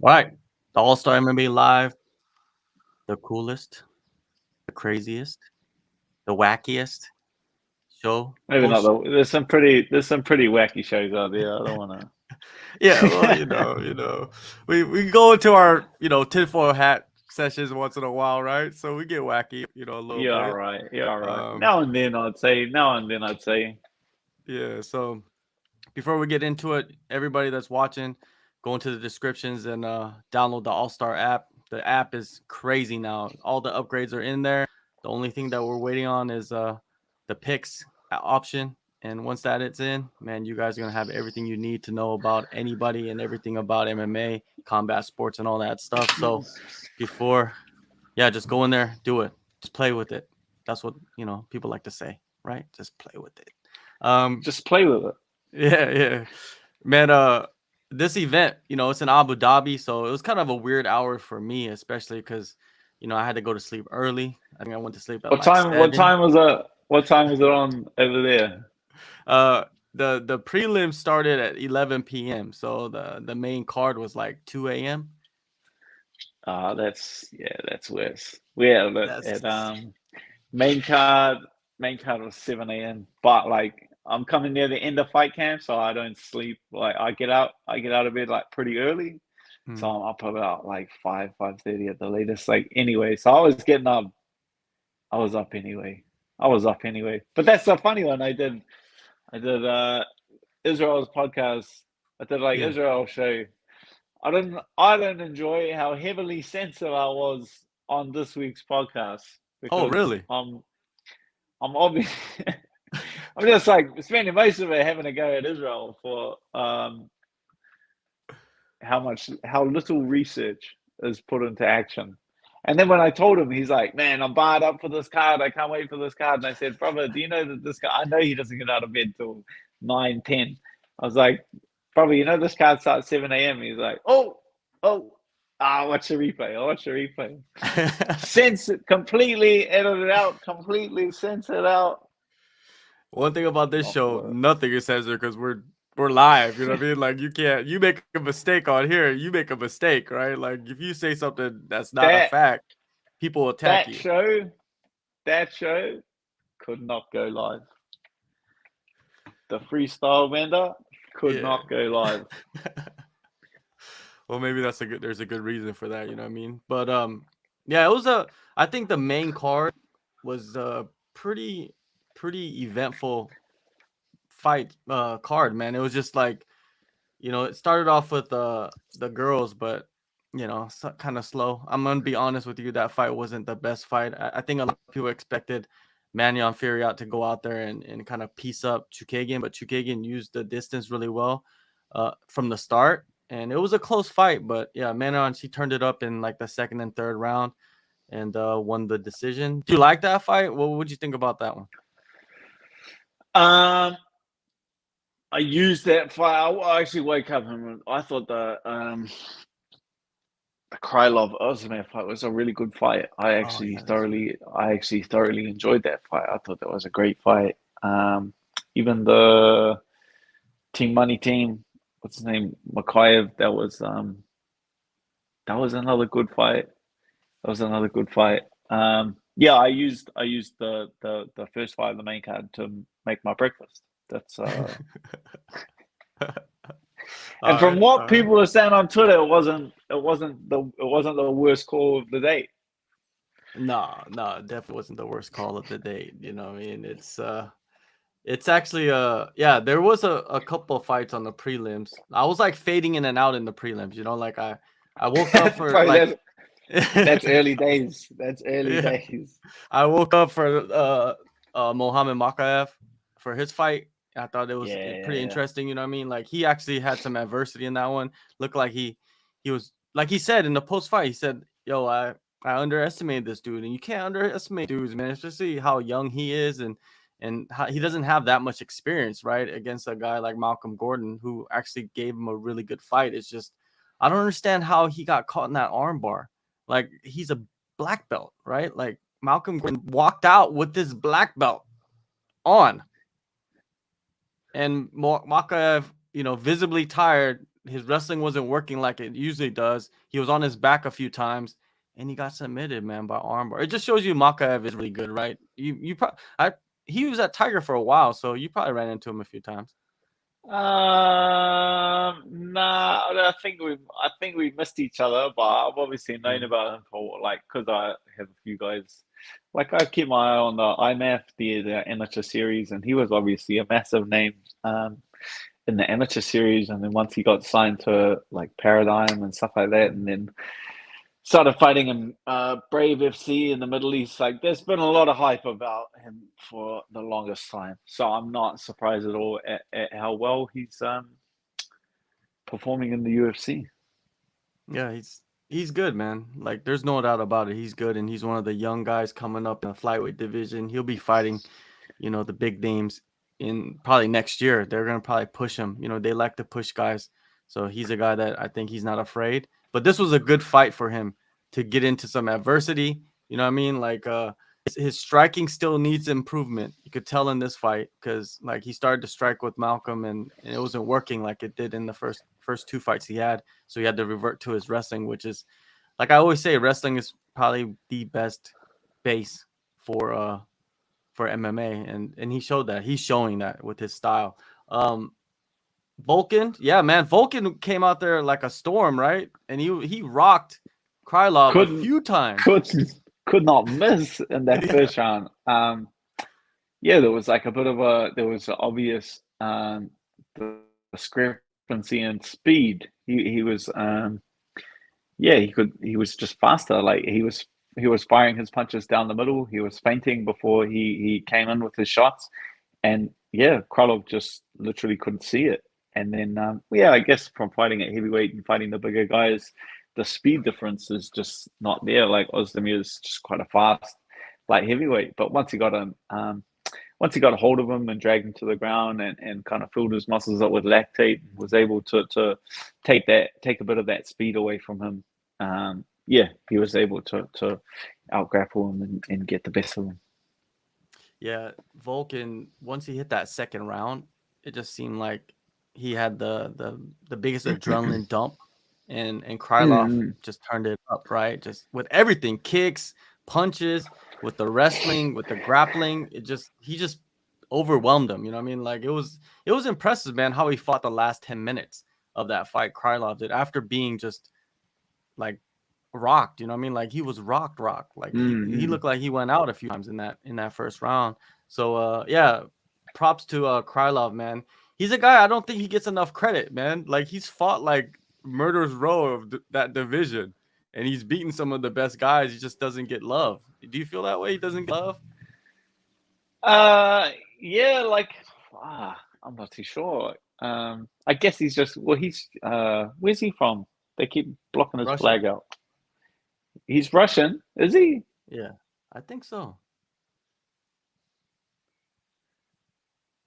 All right. The AllStar MMA Live, the coolest, the craziest, the wackiest show. Maybe not Post. though. There's some pretty wacky shows out there. I don't want Yeah, well, to. we go into our, tinfoil hat sessions once in a while, right? So we get wacky, a little You're all bit. right. You're all right. Um, Now and then I'd say. Now and then I'd say. yeah, so before we get into it, everybody that's watching, go into the descriptions and download the AllStar app. The app is crazy now. All the upgrades are in there. The only thing that we're waiting on is the picks option. And once that it's in, man, you guys are gonna have everything you need to know about anybody and everything about MMA, combat sports, and all that stuff. So before, yeah, just go in there, do it, just play with it. That's what people like to say, right? Just play with it. Um, Just play with it. yeah. Man, this event, it's in Abu Dhabi, so it was kind of a weird hour for me, especially because, I had to go to sleep early. I think I went to sleep at What like time? What 7. time was it? What time was it on over there? Uh, the prelims started at 11 p.m., so the main card was like 2 a.m. That's worse. Yeah, but That's at main card main card was 7 a.m. But like I'm coming near the end of fight camp, so I don't sleep. Like I get out of bed like pretty early, so Hmm. I'm up about like 5:30 at the latest. Like anyway, so I was getting up. I was up anyway. I was up anyway. But that's a funny one. I did Israel's podcast. I did like Yeah. Israel show. I don't enjoy how heavily censored I was on this week's podcast Oh, because really? I'm obvious. I'm just like spending most of it having a go at Israel for how little research is put into action. And then when I told him, he's like, "Man, I'm barred up for this card. I can't wait for this card." And I said, "Brother, do you know that this guy? I know he doesn't get out of bed till 9:10." I was like, "Brother, you know this card starts 7 a.m." He's like, "Oh, watch the replay. I'll watch the replay." Completely edited out, completely censored out. One thing about this Oh, show, well, nothing is censored because we're live. You know what I mean? Like you make a mistake on here, you make a mistake, right? Like if you say something that's not a that fact, people attack that you. show, that show could not go live. The freestyle vendor could Yeah. not go live. Well, maybe there's a good reason for that, you know what I mean? But yeah, I think the main card was a pretty eventful fight card, man. It was just like, it started off with the girls, but kind of slow. I'm gonna be honest with you, that fight wasn't the best fight. I think a lot of people expected Mannion Furiat to go out there and kind of piece up Chukagian, but Chukagian used the distance really well from the start, and it was a close fight. But yeah, Mannion, she turned it up in like the second and third round and won the decision. Do you like that fight? What would you think about that one? Um, I used that fight. I actually woke up and I thought the Krylov Ozdemir fight was a really good fight. Oh yeah, that's good. I actually thoroughly enjoyed that fight. I thought that was a great fight. Even the Team Money team, what's his name, Makhachev, that was another good fight. That was another good fight. Yeah, I used the first fight of the main card to make my breakfast. That's All and from right, what all right. people are saying on Twitter, it wasn't the worst call of the day. No, no, it definitely wasn't the worst call of the day. You know, what I mean, it's actually yeah, there was a couple of fights on the prelims. I was like fading in and out in the prelims. Like I woke up for Bro, like that's early days. That's early yeah, days. I woke up for Mohammed Makhachev for his fight. I thought it was Yeah, yeah, pretty yeah. interesting. You know what I mean? Like he actually had some adversity in that one. Looked like he was like he said in the post fight. He said, "Yo, I underestimated this dude, and you can't underestimate dudes, man. Especially how young he is, and how he doesn't have that much experience, right? Against a guy like Malcolm Gordon, who actually gave him a really good fight. It's just I don't understand how he got caught in that armbar. Like he's a black belt, right? Like Malcolm Gordon walked out with this black belt on, and Makaev, visibly tired, his wrestling wasn't working like it usually does. He was on his back a few times, and he got submitted, man, by armbar. It just shows you Makhachev is really good, right? He was at Tiger for a while, so you probably ran into him a few times. Nah, I think we missed each other, but I've obviously known about him for like because I have a few guys. Like I keep my eye on the IMF, the amateur series, and he was obviously a massive name in the amateur series. And then once he got signed to like Paradigm and stuff like that, and then started fighting in Brave FC in the Middle East. Like, there's been a lot of hype about him for the longest time. So I'm not surprised at all at how well he's performing in the UFC. Yeah, he's good, man. Like, there's no doubt about it. He's good, and he's one of the young guys coming up in the flyweight division. He'll be fighting, the big names in probably next year. They're gonna probably push him. They like to push guys, so he's a guy that I think he's not afraid. But this was a good fight for him to get into some adversity. You know what I mean? Like, his striking still needs improvement. You could tell in this fight because like he started to strike with Malcolm and it wasn't working like it did in the first two fights he had. So he had to revert to his wrestling, which is, like I always say, wrestling is probably the best base for MMA, and he showed that. He's showing that with his style. Volkan, yeah, man, Volkan came out there like a storm, right? And he rocked Krylov a Couldn't few times. could could not miss in that Yeah. first round. Yeah, there was like a bit of there was an obvious discrepancy in speed. He was yeah, he was just faster. Like he was firing his punches down the middle. He was feinting before he came in with his shots, and yeah, Krylov just literally couldn't see it. And then yeah, I guess from fighting at heavyweight and fighting the bigger guys, the speed difference is just not there. Like Ozdemir is just quite a fast light heavyweight, but once he got a hold of him and dragged him to the ground and kind of filled his muscles up with lactate, was able to take a bit of that speed away from him. Yeah, he was able to out grapple him and get the best of him. Yeah, Volkan, once he hit that second round, it just seemed like he had the biggest adrenaline dump, and Krylov Mm-hmm. just turned it up, right? Just with everything, kicks, punches, with the wrestling, with the grappling, he just overwhelmed him. You know what I mean? Like it was impressive, man, how he fought the last 10 minutes of that fight. Krylov did after being just like rocked, you know what I mean? Like he was rocked. Like he Mm-hmm. looked like he went out a few times in that first round. So yeah, props to Krylov, man. He's a guy I don't think he gets enough credit, man. Like he's fought like murder's row of that division, and he's beaten some of the best guys. He just doesn't get love. Do you feel that way? He doesn't get love? Yeah, like I'm not too sure. I guess he's just he's where's he from? They keep blocking his Russia. flag out. He's Russian, is he? Yeah, I think so.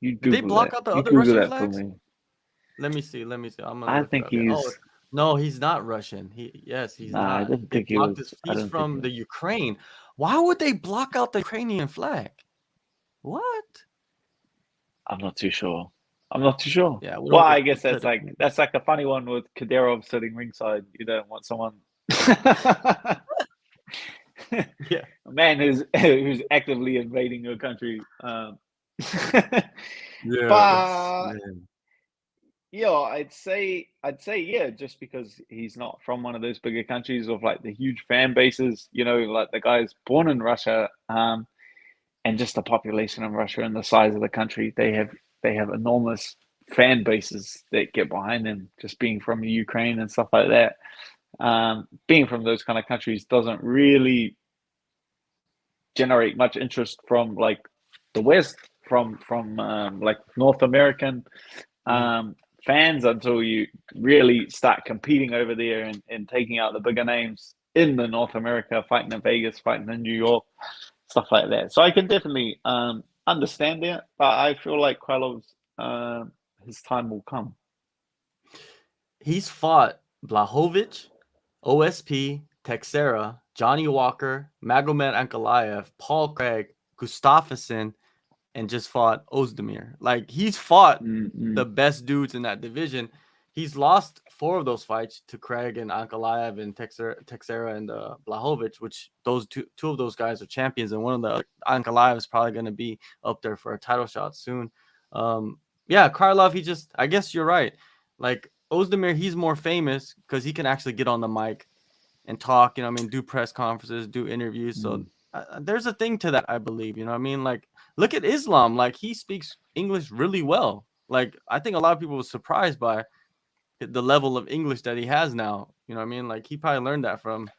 You Did they Google block that. out the You other Google Russian that for flags? me. Let me see. Let me see. I'm gonna I look it think up. Yeah. Oh he's no, he's not Russian. He's nah, I not. didn't They think he blocked was. his. I He's didn't think he from the was. Ukraine. Why would they block out the Ukrainian flag? What? I'm not too sure. I'm not too sure. Yeah, we Well, don't I get guess credit. that's like a funny one with Kadyrov sitting ringside. You don't want someone a Yeah, man who's actively invading your country. yeah, But man. yeah, I'd say yeah, just because he's not from one of those bigger countries of like the huge fan bases, like the guy's born in Russia, and just the population of Russia and the size of the country, they have enormous fan bases that get behind them. Just being from Ukraine and stuff like that, being from those kind of countries doesn't really generate much interest from like the West, from like North American Mhm. um, fans until you really start competing over there and taking out the bigger names in the North America, fighting in Vegas, fighting in New York, stuff like that. So I can definitely understand that, but I feel like Krylov's his time will come. He's fought Blahovic, OSP, Texera, Johnny Walker, Magomed Ankalaev, Paul Craig, Gustafsson, and just fought Ozdemir. Like he's fought Mm-hmm. the best dudes in that division. He's lost 4 of those fights to Craig and Ankalaev and Teixeira and Blachowicz, which two of those guys are champions, and one of the Ankalaev is probably going to be up there for a title shot soon. Yeah, Krylov, I guess you're right. Like Ozdemir, he's more famous because he can actually get on the mic and talk, do press conferences, do interviews. So there's a thing to that, I believe, like look at Islam, like he speaks English really well. Like I think a lot of people were surprised by the level of English that he has now. Like he probably learned that from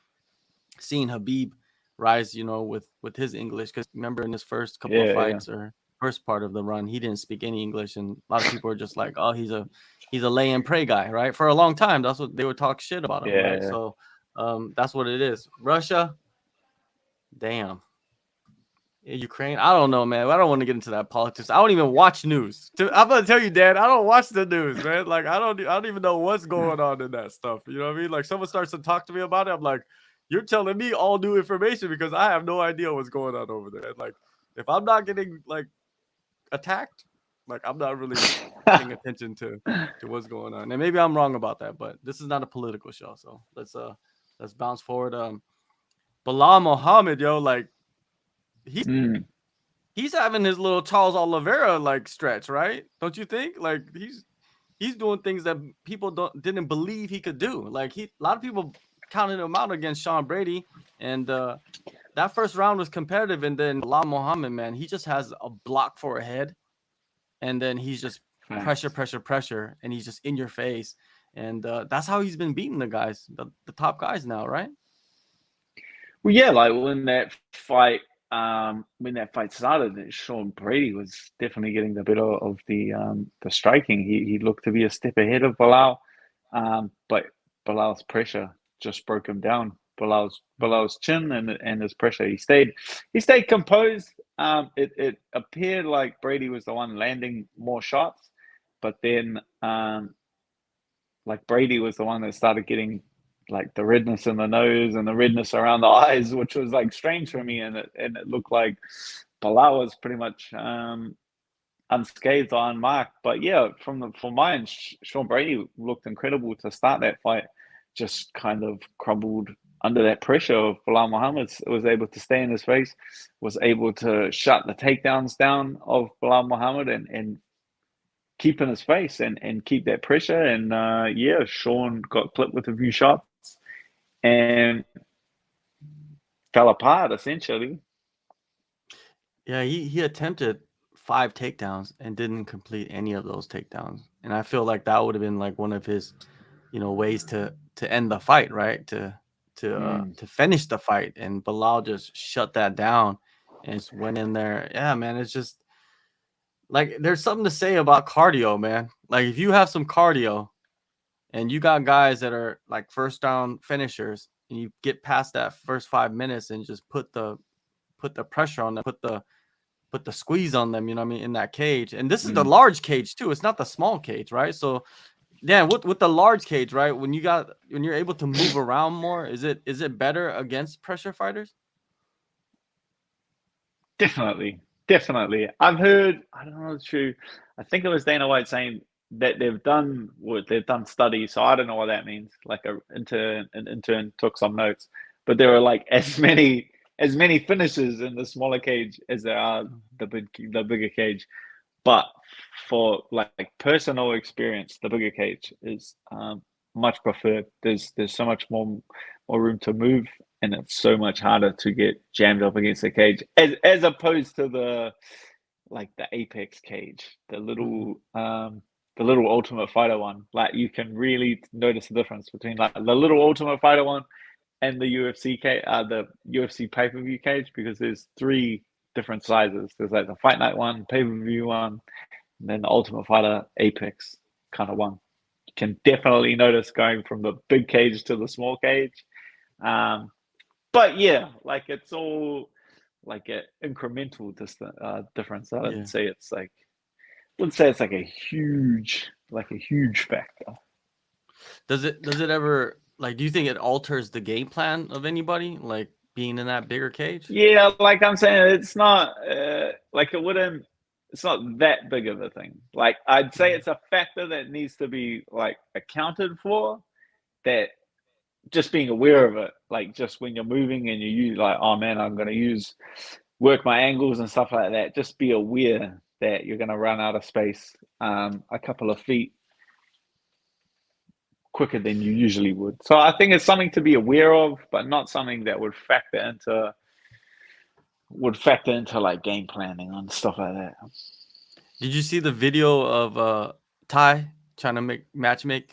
seeing Habib rise, with his English. Because remember in his first couple of fights or first part of the run, he didn't speak any English, and a lot of people were just like, "Oh, he's a lay and pray guy," right? For a long time, that's what they would talk shit about him, right? So that's what it is. Russia, damn. Ukraine, I don't know, man. I don't want to get into that politics. I don't even watch news. I'm gonna tell you, Dan, I don't watch the news, man. Like I don't even know what's going on in that stuff. You know what I mean? Like someone starts to talk to me about it, I'm like, you're telling me all new information because I have no idea what's going on over there. Like if I'm not getting like attacked, like I'm not really paying attention to what's going on. And maybe I'm wrong about that, but this is not a political show, so let's bounce forward. Bilal Muhammad, yo, like he's having his little Charles Oliveira like stretch, right? Don't you think? Like he's doing things that people didn't believe he could do. Like a lot of people counted him out against Sean Brady, and that first round was competitive. And then Bilal Muhammad, man, he just has a block for a head, and then he's just pressure, and he's just in your face, and that's how he's been beating the guys, the top guys now, right? Well, yeah, like when that fight started, Sean Brady was definitely getting the better of the striking. He looked to be a step ahead of Bilal, but Bilal's pressure just broke him down. Bilal's chin and his pressure. He stayed composed. It appeared like Brady was the one landing more shots, but then like Brady was the one that started getting like the redness in the nose and the redness around the eyes, which was like strange for me. And it looked like Bilal was pretty much unscathed or unmarked. But yeah, from mine, Sean Brady looked incredible to start that fight. Just kind of crumbled under that pressure of Bilal Muhammad. Was able to stay in his face, was able to shut the takedowns down of Bilal Muhammad and keep in his face and keep that pressure. And Sean got clipped with a few shots and fell apart essentially. Yeah, he attempted 5 takedowns and didn't complete any of those takedowns. And I feel like that would have been like one of his, ways to end the fight, right? To finish the fight. And Bilal just shut that down and just went in there. Yeah, man, it's just like there's something to say about cardio, man. Like if you have some cardio and you got guys that are like first down finishers and you get past that first 5 minutes and just put the pressure on them, put the squeeze on them, in that cage. And this is the large cage too. It's not the small cage, right? So yeah, with the large cage, right? When you're able to move around more, is it better against pressure fighters? Definitely. I've heard, I don't know if it's true. I think it was Dana White saying that they've done studies. So I don't know what that means. Like an intern took some notes, but there are like as many finishes in the smaller cage as there are the bigger cage. But for like personal experience, the bigger cage is much preferred. There's so much more room to move, and it's so much harder to get jammed up against the cage as opposed to the Apex cage, the little Ultimate Fighter one. Like you can really notice the difference between like the little Ultimate Fighter one and the UFC pay-per-view cage, because there's 3 different sizes. There's like the Fight Night one, pay-per-view one, and then the Ultimate Fighter Apex kind of one. You can definitely notice going from the big cage to the small cage. But yeah, like it's all like an incremental difference. I wouldn't say it's like a huge factor. Does it ever, like, do you think it alters the game plan of anybody, like being in that bigger cage? Yeah, like I'm saying, it's not like it wouldn't. that big of a thing. Like I'd say it's a factor that needs to be like accounted for. That just being aware of it, like just when you're moving and you use like, oh man, I'm going to work my angles and stuff like that. Just be aware that you're going to run out of space a couple of feet quicker than you usually would. So I think it's something to be aware of, but not something that would factor into like game planning and stuff like that. Did you see the video of Ty trying to matchmake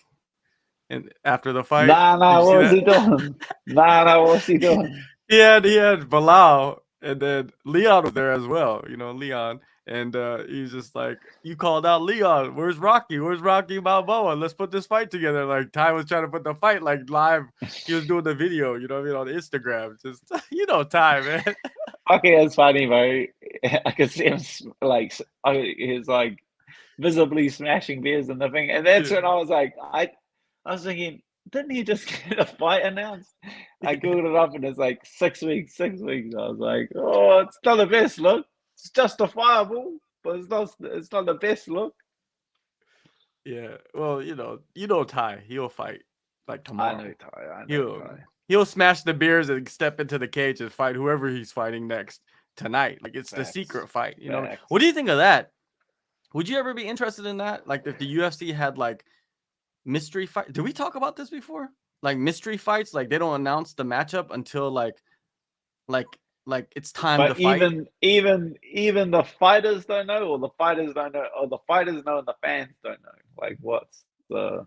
after the fight? Did you What see was that? he doing? What was he doing? he had Bilal, and then Leon was there as well. Leon, and he's just like, "You called out Leon. Where's Rocky? Where's Rocky Balboa? Let's put this fight together." Like Ty was trying to put the fight like live. He was doing the video, on Instagram. Just Ty, man. Okay, it's funny, bro. I could see him like he's like visibly smashing beers and the thing, and that's when I was like, I was thinking, didn't he just get a fight announced? I googled it up and it's like 6 weeks, 6 weeks. I was like, oh, it's not the best look. It's justifiable, but it's not the best look. Yeah, well, Ty, he'll fight like tomorrow. I know Ty. He'll smash the beers and step into the cage and fight whoever he's fighting next tonight. Like it's the secret fight. What do you think of that? Would you ever be interested in that? Like if the UFC had like mystery fight? Did we talk about this before? Like mystery fights, like they don't announce the matchup until like it's time to fight. Even the fighters don't know, or the fighters don't know, or the fighters know and the fans don't know. Like what's the?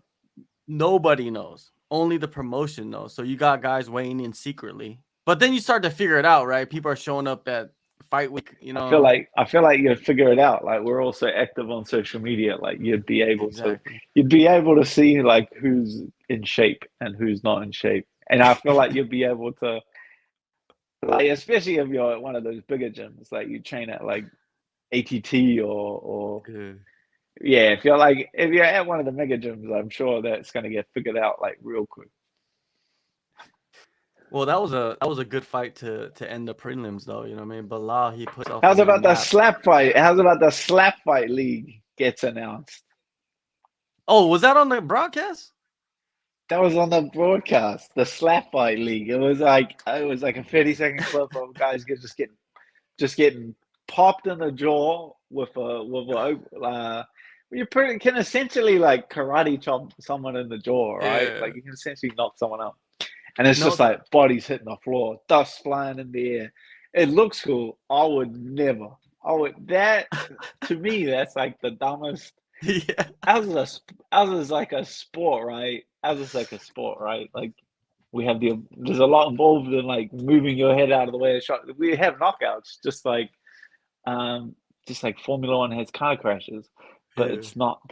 Nobody knows. Only the promotion knows. So you got guys weighing in secretly, but then you start to figure it out, right? People are showing up at fight week. I feel like you'd figure it out. Like we're also active on social media. Like you'd be able to see like who's in shape and who's not in shape. And I feel like you'd be able to, like, especially if you're at one of those bigger gyms, like you train at like ATT or yeah, if you're at one of the mega gyms, I'm sure that's going to get figured out like real quick. Well, that was a good fight to end the prelims, though. You know what I mean? Bilal, he put. How's about the slap fight? How's about the slap fight league gets announced? Oh, was that on the broadcast? That was on the broadcast. The slap fight league. It was like a 30-second clip of guys just getting popped in the jaw with you can essentially like karate chop someone in the jaw, right? Yeah. Like you can essentially knock someone out. And it's just like bodies hitting the floor, dust flying in the air. It looks cool. To me, that's like the dumbest. Yeah. As is like a sport, right? Like there's a lot involved in like moving your head out of the way of shot. We have knockouts, just like Formula One has car crashes, but it's not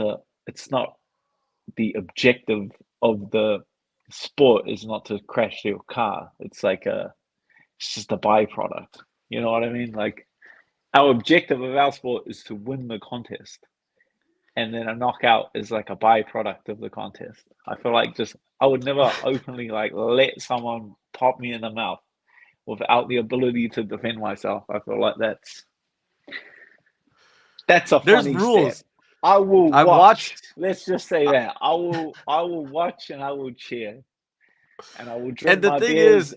the objective of the sport is not to crash your car. It's just a byproduct. You know what I mean? Like our objective of our sport is to win the contest. And then a knockout is like a byproduct of the contest. I feel like I would never openly like let someone pop me in the mouth without the ability to defend myself. I feel like that's a funny rules. step. I will watch. Watched. Let's just say that I will watch and I will cheer, and I will drink my beers.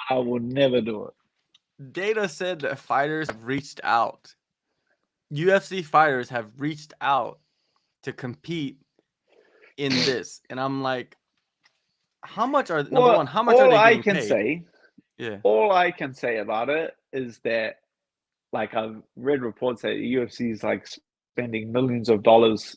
I will never do it. Data said that fighters have reached out. UFC fighters have reached out to compete in this, and I'm like, how much are number one? How much are they getting paid? All I can say about it is that, like, I've read reports that the UFC is like spending millions of dollars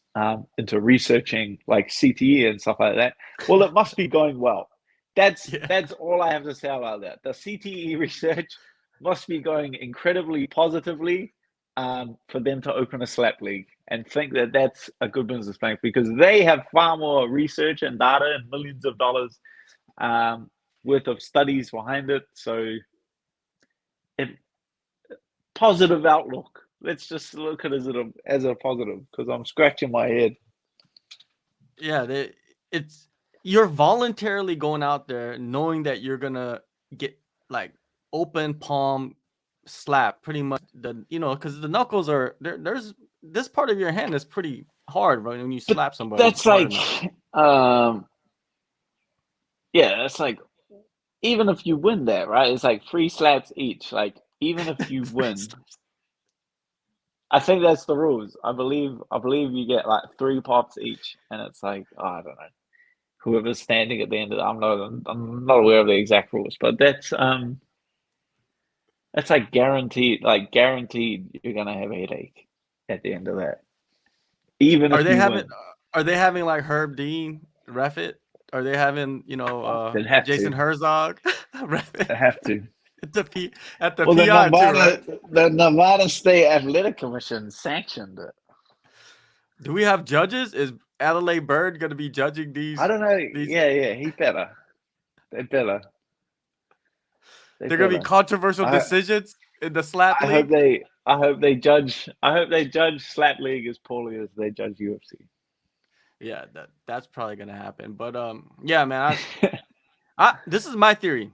into researching like CTE and stuff like that. Well, it must be going well. That's all I have to say about that. The CTE research must be going incredibly positively for them to open a slap league and think that that's a good business plan, because they have far more research and data and millions of dollars worth of studies behind it. So positive outlook. Let's just look at it as a positive, because I'm scratching my head. Yeah, you're voluntarily going out there knowing that you're gonna get like open palm slap pretty much because the knuckles are there's this part of your hand is pretty hard, right? When you But slap somebody that's hard like, enough. yeah, that's like, even if you win that, right? It's like 3 slaps each. Like, even if you win, I think that's the rules. I believe you get like 3 pops each, and it's like, oh, I don't know. Whoever's standing at the end of it, I'm not aware of the exact rules, but that's like guaranteed you're gonna have a headache at the end of that. Even Are if they you having win. are they having like Herb Dean ref it? Are they having Oh, they'd have Jason to. Herzog ref They it have to. at the P at the Well, the PI too, right? Nevada the Nevada State Athletic Commission sanctioned it. Do we have judges? Is Adelaide Bird going to be judging I these? don't know. These Yeah, he better. They better. They they're going to be better. controversial I decisions in the slap I hope league. they I hope they judge Slap League as poorly as they judge UFC. Yeah, that's probably going to happen. But yeah, man, I this is my theory.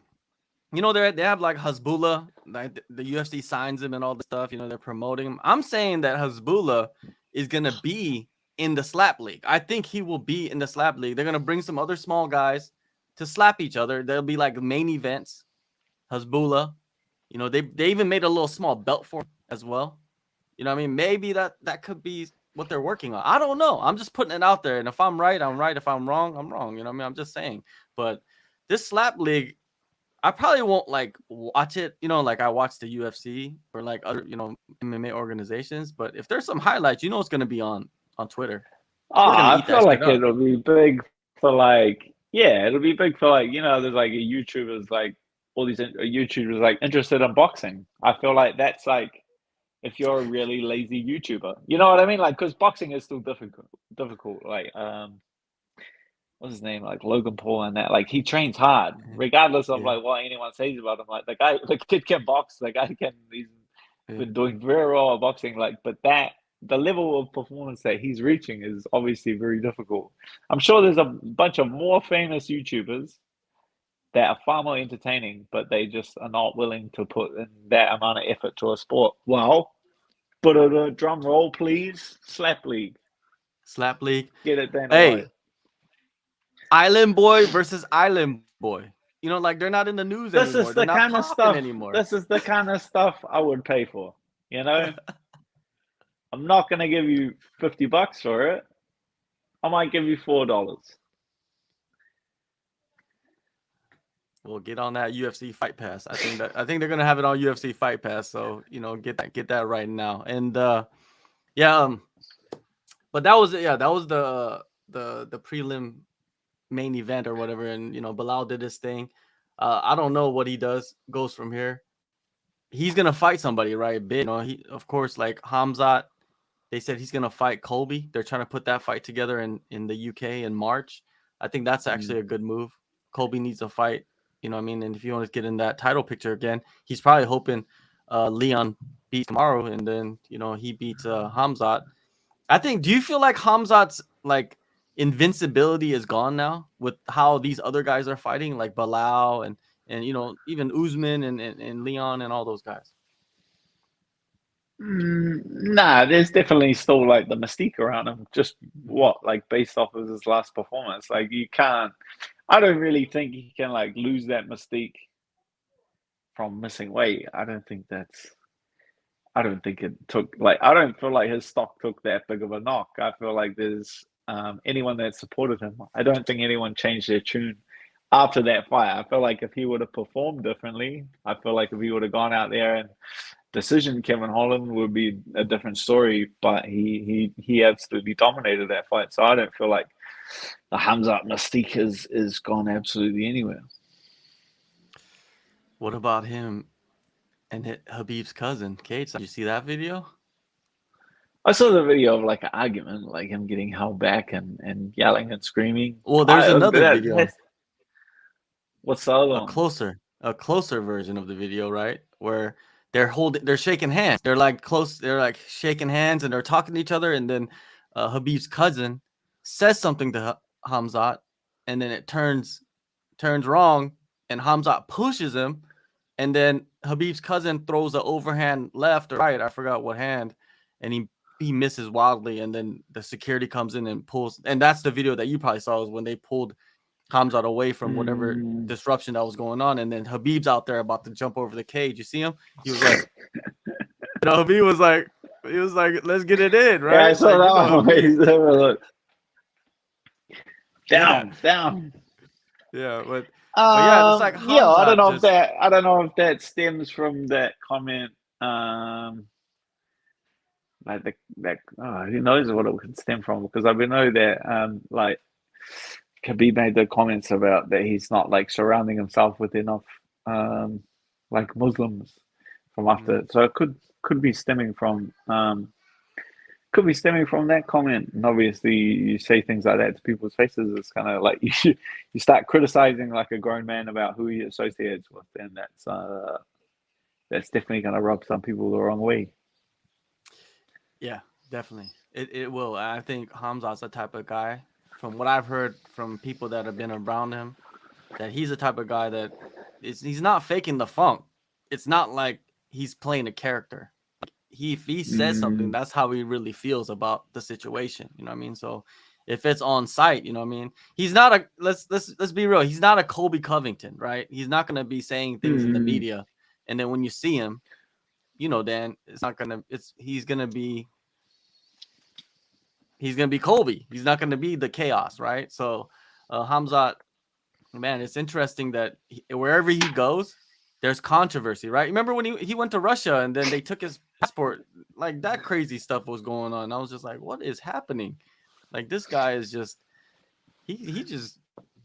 They have like Hasbullah, like the UFC signs him and all the stuff. They're promoting him. I'm saying that Hasbullah is gonna be in the slap league. I think he will be in the slap league. They're gonna bring some other small guys to slap each other. There'll be like main events. Hasbullah, they even made a little small belt for him as well. What I mean? Maybe that could be what they're working on. I don't know. I'm just putting it out there. And if I'm right, I'm right. If I'm wrong, I'm wrong. What I mean? I'm just saying. But this slap league, I probably won't like watch it, like I watch the UFC or like other, MMA organizations. But if there's some highlights, it's gonna be on Twitter. Twitter's gonna I eat that feel shit like up. it'll be big for like, yeah, it'll be big for like, there's like a YouTubers like all these YouTubers like interested in boxing. I feel like that's like if you're a really lazy YouTuber, you know what I mean? Like, because boxing is still difficult. Like, what's his name? Like Logan Paul and that. Like, he trains hard, regardless of Yeah, like what anyone says about him. Like, the kid can box. The guy can. He's yeah. been doing very well at boxing. Like, but the level of performance that he's reaching is obviously very difficult. I'm sure there's a bunch of more famous YouTubers that are far more entertaining, but they just are not willing to put in that amount of effort to a sport. Well, but a drum roll, please. Slap League. Slap league. Get it, Dana White. Hey, Island Boy versus Island Boy. Like they're not in the news This anymore. is They're the not kind of popping stuff. anymore. This is the kind of stuff I would pay for. You know, I'm not gonna give you $50 for it. I might give you $4. We'll get on that UFC Fight Pass. I think they're gonna have it on UFC Fight Pass. So get that right now. And yeah, but that was the prelim main event or whatever, and Bilal did his thing. I don't know what he goes from here. He's gonna fight somebody, right? Big, he of course like Hamzat. They said he's gonna fight Colby. They're trying to put that fight together in the UK in March. I think that's actually a good move. Colby needs a fight. What I mean? And if you want to get in that title picture again, he's probably hoping Leon beats tomorrow, and then he beats Hamzat. I think. Do you feel like Hamzat's like invincibility is gone now with how these other guys are fighting, like Bilal and even Usman and Leon and all those guys? Nah, there's definitely still like the mystique around him. Just what, like based off of his last performance, like you can't. I don't really think he can like lose that mystique from missing weight. I don't think it took like I don't feel like his stock took that big of a knock. I feel like there's anyone that supported him. I don't think anyone changed their tune after that fight. I feel like if he would have performed differently, I feel like if he would have gone out there and decision Kevin Holland would be a different story. But he absolutely dominated that fight. So I don't feel like the Hamzat mystique is gone absolutely anywhere. What about him and Habib's cousin, Kate? Did you see that video? I saw the video of like an argument, like him getting held back and yelling and screaming. Well, there's another video, What's the other a one? closer version of the video, right? Where they're shaking hands. They're like shaking hands and they're talking to each other. And then Habib's cousin says something to Hamzat, and then it turns wrong, and Hamzat pushes him, and then Habib's cousin throws an overhand left or right, I forgot what hand, and he misses wildly, and then the security comes in and pulls, and that's the video that you probably saw, is when they pulled Hamzat away from whatever disruption that was going on, and then Habib's out there about to jump over the cage. You see him? He was like, Habib was like, let's get it in, right? Yeah, I saw like, that. Yeah. Down. Yeah, but yeah, it's like yeah, I don't know just, if that stems from that comment. Like who knows what it could stem from? Because I know that like Khabib made the comments about that he's not like surrounding himself with enough like Muslims from after. So it could be stemming from that comment. And obviously, you say things like that to people's faces. It's kind of like you start criticizing like a grown man about who he associates with, and that's definitely going to rub some people the wrong way. Yeah, definitely. It will. I think Hamzat's the type of guy, from what I've heard from people that have been around him, that he's the type of guy that he's not faking the funk. It's not like he's playing a character. If he says something, that's how he really feels about the situation. You know what I mean? So if it's on site, you know what I mean? He's not a let's be real. He's not a Colby Covington, right? He's not gonna be saying things in the media, and then when you see him, you know, Dan, it's not gonna. He's gonna be Colby. He's not gonna be the chaos, right? So Hamzat, man, it's interesting that wherever he goes, there's controversy, right? Remember when he went to Russia and then they took his passport? Like, that crazy stuff was going on. I was just like, what is happening? Like, this guy is just he just,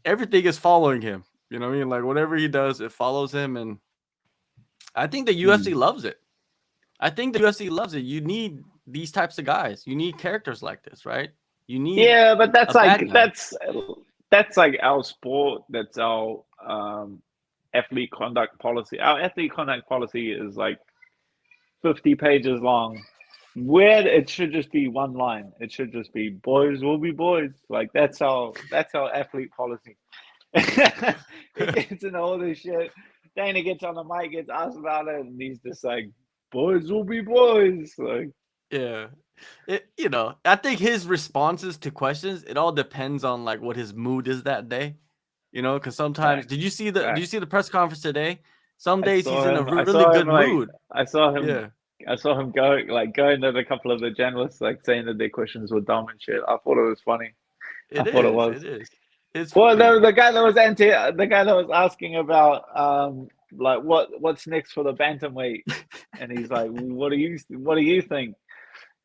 everything is following him. You know what I mean? Like, whatever he does, it follows him, and I think the UFC loves it. I think the UFC loves it. You need these types of guys. You need characters like this, right? You need but that's like our sport. That's our athlete conduct policy. Our athlete conduct policy is like 50 pages long, where it should just be one line. It should just be boys will be boys. Like that's our athlete policy. He gets into all this shit. Dana gets on the mic, gets asked about it, and he's just like, boys will be boys. Like, yeah. You know, I think his responses to questions, it all depends on like what his mood is that day. You know, because sometimes did you see the press conference today? Some days he's in a really good mood. I saw him go into a couple of the journalists, like saying that their questions were dumb and shit. I thought it was funny. It is. It's well, funny. the guy that was asking about like what's next for the bantamweight, and he's like, what do you think?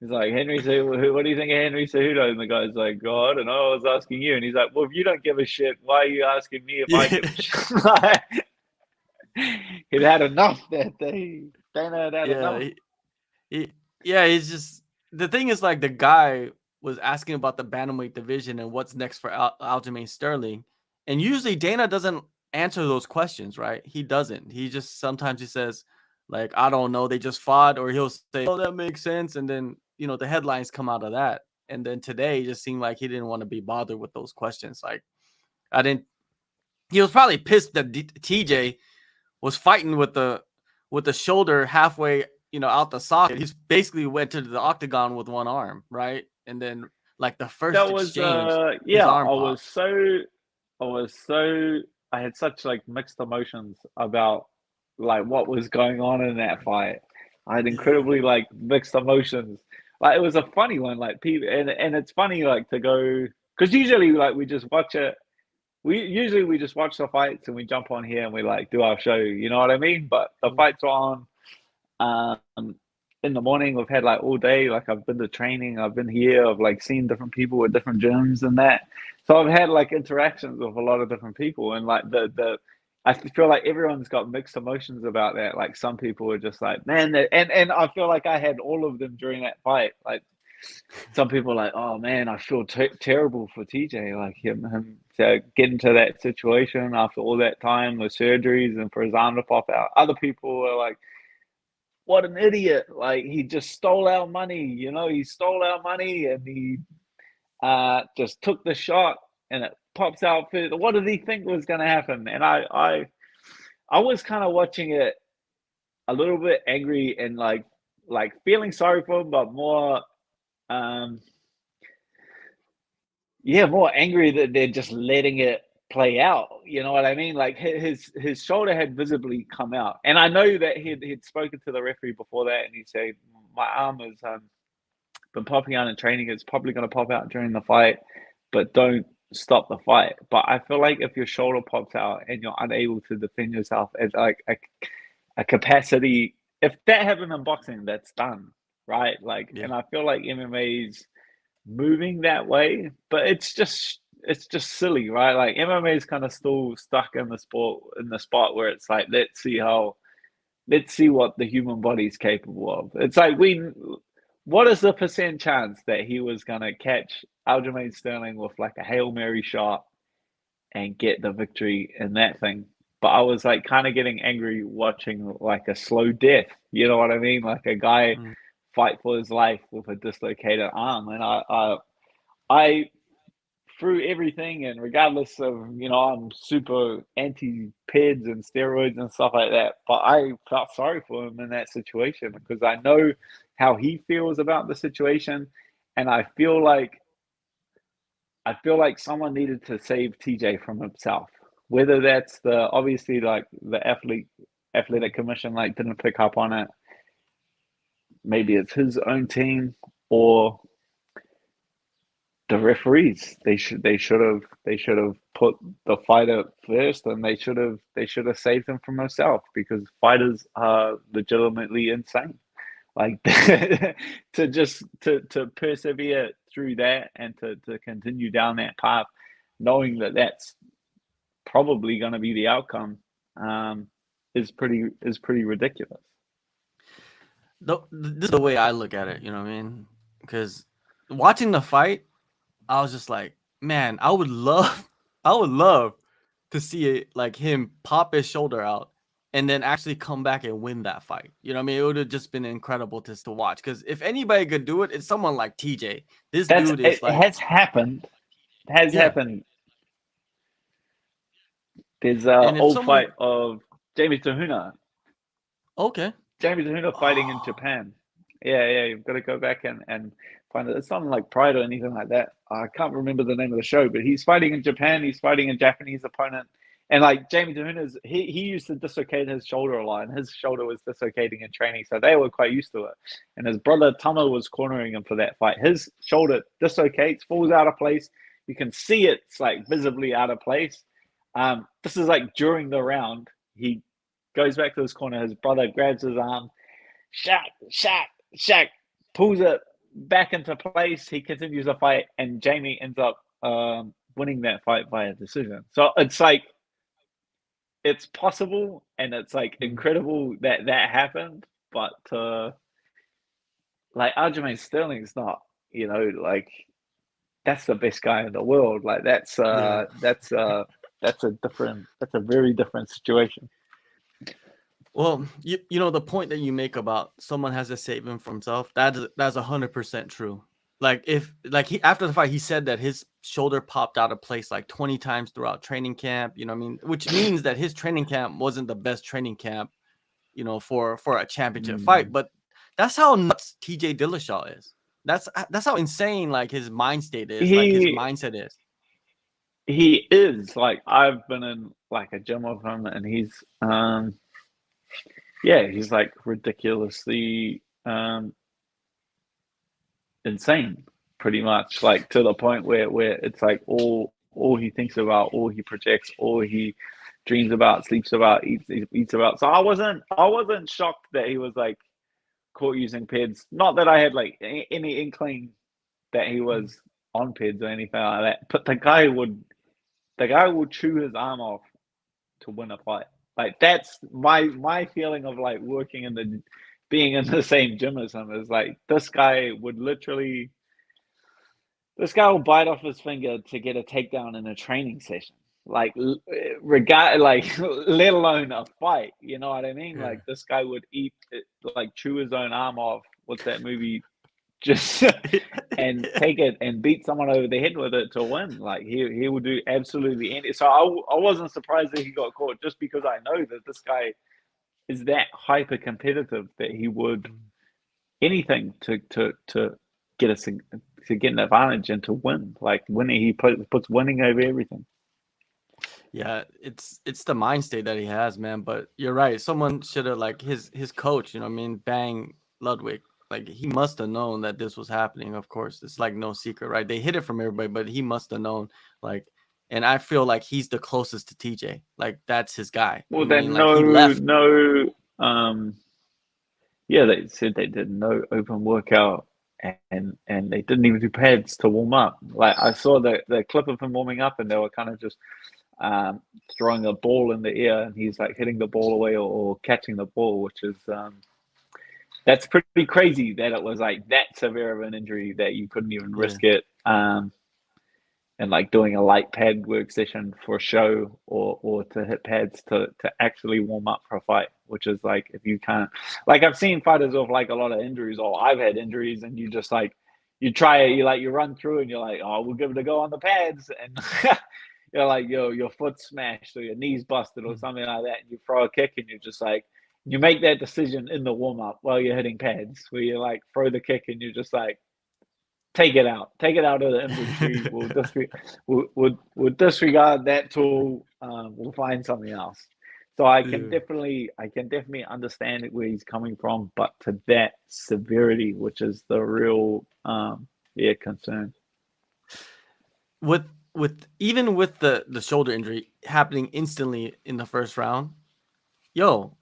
He's like, Henry Cejudo, what do you think of Henry Cejudo? And the guy's like, oh, I don't know, I was asking you. And he's like, well, if you don't give a shit, why are you asking me if I give a shit? Like, he'd had enough that day. Dana had enough. He's just, the thing is, like, the guy was asking about the bantamweight division and what's next for Aljamain Sterling. And usually Dana doesn't answer those questions, right? He doesn't. He just, sometimes he says, like, I don't know, they just fought, or he'll say, oh, that makes sense. And then, you know, the headlines come out of that. And then today it just seemed like he didn't want to be bothered with those questions. Like, he was probably pissed that TJ was fighting with the shoulder halfway, you know, out the socket. He's basically went to the octagon with one arm, right? And then like the first exchange, I had such like mixed emotions about like what was going on in that fight. I had incredibly like mixed emotions. Like it was a funny one, like people, and it's funny like to go, because usually like we just watch it. We just watch the fights and we jump on here and we like do our show. You know what I mean? But the fights are on in the morning. We've had like all day. Like I've been to training. I've been here. I've like seen different people at different gyms and that. So I've had like interactions with a lot of different people, and like I feel like everyone's got mixed emotions about that. Like some people are just like, man, and I feel like I had all of them during that fight. Like some people are like, oh man, I feel terrible for TJ, like him to get into that situation after all that time with surgeries and for his arm to pop out. Other people are like, what an idiot! Like he just stole our money. You know, he stole our money and he just took the shot and it pops out. What did he think was going to happen? And I was kind of watching it a little bit angry and like feeling sorry for him, but more um yeah, more angry that they're just letting it play out. You know what I mean? Like his shoulder had visibly come out, and I know that he'd spoken to the referee before that, and he said my arm has been popping out in training. It's probably going to pop out during the fight, but don't stop the fight. But I feel like if your shoulder pops out and you're unable to defend yourself at like a capacity, if that happened in boxing, that's done, right? Like, Yeah. and I feel like MMA's moving that way, but it's just silly, right? Like MMA is kind of still stuck in the spot where it's like let's see what the human body is capable of. It's like what is the percent chance that he was gonna catch Aljamain Sterling with like a Hail Mary shot and get the victory in that thing? But I was like kind of getting angry watching like a slow death. You know what I mean? Like a guy Mm. fight for his life with a dislocated arm, and I through everything, and regardless of I'm super anti peds and steroids and stuff like that, but I felt sorry for him in that situation because I know how he feels about the situation, and I feel like someone needed to save TJ from himself. Whether that's the obviously like the athletic commission like didn't pick up on it, maybe it's his own team or the referees. They should have put the fighter first, and they should have saved him from himself because fighters are legitimately insane. Like to persevere through that and to continue down that path, knowing that that's probably going to be the outcome, is pretty ridiculous. This is the way I look at it. You know what I mean? Because watching the fight, I was just like, man, I would love to see it like him pop his shoulder out and then actually come back and win that fight. You know what I mean? It would have just been incredible to watch. Because if anybody could do it, it's someone like TJ. This That's dude is it like, has happened. Has yeah. happened. There's an And if old someone, fight of Jamie Tahuna. okay, Jamie Tahuna fighting in oh, Japan. Yeah, you've got to go back and find it. It's not like Pride or anything like that. I can't remember the name of the show, but he's fighting in Japan. He's fighting a Japanese opponent. And like Jamie Tahuna's, he used to dislocate his shoulder a lot, and his shoulder was dislocating in training, so they were quite used to it. And his brother Tama was cornering him for that fight. His shoulder dislocates, falls out of place. You can see it's like visibly out of place. This is like during the round. He goes back to his corner. His brother grabs his arm, Shaq, pulls it back into place. He continues the fight, and Jamie ends up winning that fight by a decision. So it's like it's possible, and it's like incredible that that happened. But like Aljamain Sterling's not, like that's the best guy in the world. Like yeah. that's a very different situation. Well, you know the point that you make about someone has to save him from himself. That's 100% true. Like if like he after the fight he said that his shoulder popped out of place like 20 times throughout training camp. You know what I mean? Which means that his training camp wasn't the best training camp, for a championship fight. Mm. But that's how nuts TJ Dillashaw is. That's how insane like his mind state is, like his He mindset is. he is like I've been in like a gym with him, and he's like ridiculously insane, pretty much, like to the point where it's like all he thinks about, all he projects, all he dreams about, sleeps about, eats about. So I wasn't shocked that he was like caught using peds. Not that I had like any inkling that he Mm. was on peds or anything like that. But the guy would chew his arm off to win a fight. Like that's my feeling of like working in the being in the same gym as him is like this guy will bite off his finger to get a takedown in a training session. Like let alone a fight. You know what I mean? Yeah. Like this guy would like chew his own arm off. What's that movie? Just and take it and beat someone over the head with it to win. Like he will do absolutely anything. So I wasn't surprised that he got caught, just because I know that this guy is that hyper competitive that he would anything to get us to get an advantage and to win. Like winning, he puts winning over everything. Yeah, it's the mind state that he has, man. But you're right. Someone should have like his coach. You know what I mean? Bang Ludwig. Like he must have known that this was happening. Of course, it's like no secret, right? They hid it from everybody, but he must have known. Like, and I feel like he's the closest to TJ. Like that's his guy. You Well, know what I then mean? Like he left. yeah, they said they did no open workout and they didn't even do pads to warm up. Like I saw the clip of him warming up, and they were kind of just um, throwing a ball in the air, and he's like hitting the ball away or catching the ball, which is that's pretty crazy that it was like that severe of an injury that you couldn't even Yeah. risk it. And like doing a light pad work session for a show or to hit pads to actually warm up for a fight, which is like if you can't, like I've seen fighters with like a lot of injuries, or I've had injuries, and you just like you try it, you run through and you're like, oh, we'll give it a go on the pads, and you're like your foot smashed or your knees busted or something like that, and you throw a kick and you're just like you make that decision in the warm up while you're hitting pads where you like throw the kick and you're just like take it out. Take it out of the inventory. We'll disregard that tool. We'll find something else. So Yeah. I can definitely understand where he's coming from, but to that severity, which is the real concern. with even with the shoulder injury happening instantly in the first round, yo,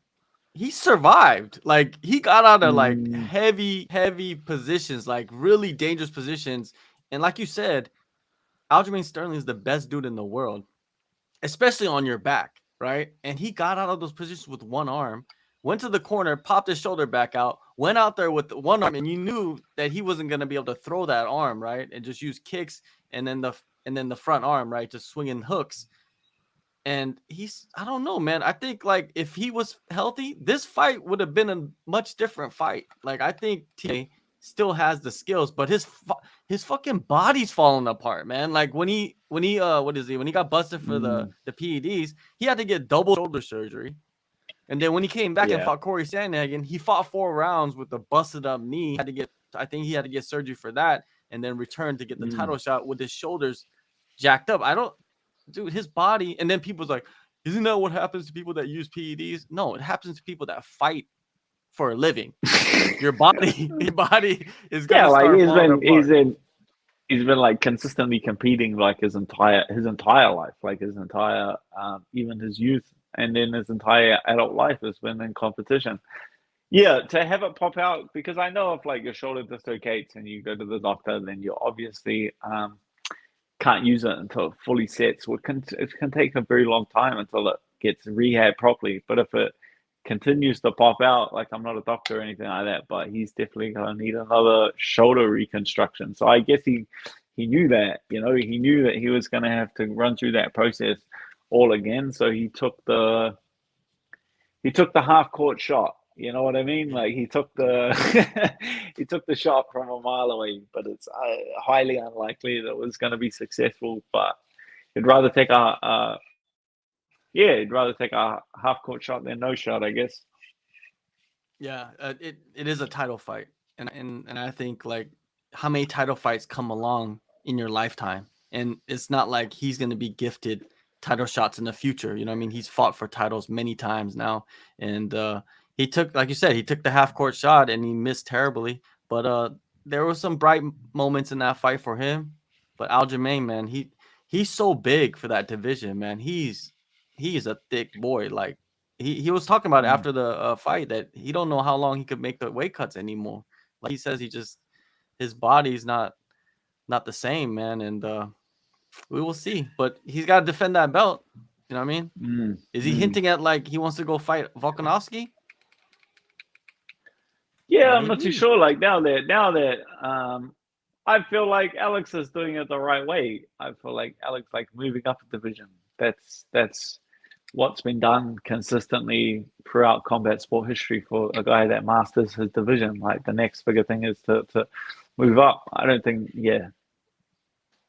he survived. Like he got out of like Mm, heavy positions, like really dangerous positions. And like you said, Aljamain Sterling is the best dude in the world, especially on your back, right? And he got out of those positions with one arm, went to the corner, popped his shoulder back out, went out there with one arm, and you knew that he wasn't going to be able to throw that arm, right? And just use kicks and then the front arm, right? Just swinging hooks. And I don't know, man. I think like if he was healthy, this fight would have been a much different fight. Like I think TJ still has the skills, but his fucking body's falling apart, man. Like when he what is he when he got busted for mm, the PEDs, he had to get double shoulder surgery. And then when he came back and yeah. fought Corey Sandhagen, he fought 4 rounds with a busted up knee. I think he had to get surgery for that, and then return to get the Mm, title shot with his shoulders jacked up. I don't, dude, his body. And then people's like, isn't that what happens to people that use PEDs? No, it happens to people that fight for a living. Your body is yeah, gonna like start falling apart. he's been like consistently competing like his entire life, like his entire even his youth and then his entire adult life has been in competition. Yeah, to have it pop out, because I know if like your shoulder dislocates and you go to the doctor, then you obviously can't use it until it fully sets. So it can take a very long time until it gets rehabbed properly. But if it continues to pop out, like I'm not a doctor or anything like that, but he's definitely gonna need another shoulder reconstruction. So I guess he knew that, he knew that he was gonna have to run through that process all again. So he took the half court shot. You know what I mean? Yeah. Like he took the he took the shot from a mile away, but it's highly unlikely that it was going to be successful. But he'd rather take he'd rather take a half court shot than no shot, I guess. Yeah, it is a title fight, and I think like how many title fights come along in your lifetime, and it's not like he's going to be gifted title shots in the future. You know, what I mean, he's fought for titles many times now, and he took, like you said, he took the half court shot and he missed terribly, but there were some bright moments in that fight for him. But Aljamain, man, he's so big for that division, man. He's a thick boy, like he was talking about Mm, after the fight that he don't know how long he could make the weight cuts anymore. Like he says, his body's not the same, man, and we will see. But he's got to defend that belt. You know what I mean? mm, Is he mm. hinting at like he wants to go fight Volkanovski? Yeah, I'm not too Maybe. sure. Like now that I feel like Alex is doing it the right way. I feel like Alex like moving up a division. That's what's been done consistently throughout combat sport history for a guy that masters his division. Like the next bigger thing is to move up. I don't think, yeah,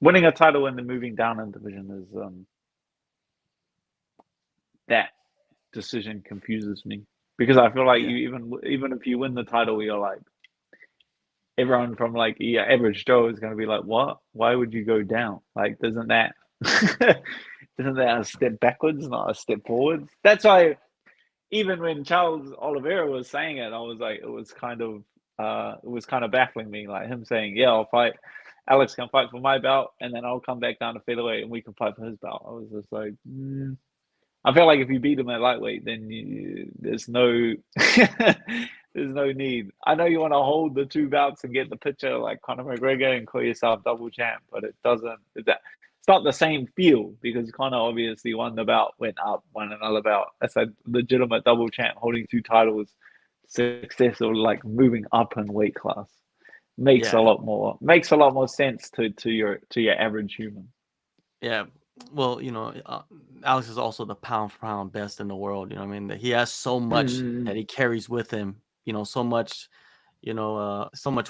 winning a title and then moving down in division is that decision confuses me. because I feel like Yeah. you even if you win the title, you're like everyone from like average Joe is going to be like, what? Why would you go down? Like, doesn't that isn't that a step backwards, not a step forwards? That's why even when Charles Oliveira was saying it, I was like, it was kind of baffling me, like him saying, "Yeah, I'll fight. Alex can fight for my belt, and then I'll come back down to featherweight, and we can fight for his belt." I was just like, I felt like if you beat him at lightweight, then there's no there's no need. I know you want to hold the two belts and get the picture like Conor McGregor and call yourself double champ, but it doesn't. It's not the same feel because Conor obviously won the belt, went up, won another belt. That's a legitimate double champ holding two titles. Success or like moving up in weight class Yeah. makes a lot more sense to your average human. Yeah. Well, Alex is also the pound for pound best in the world. You know what I mean? That he has so much Mm. that he carries with him. So much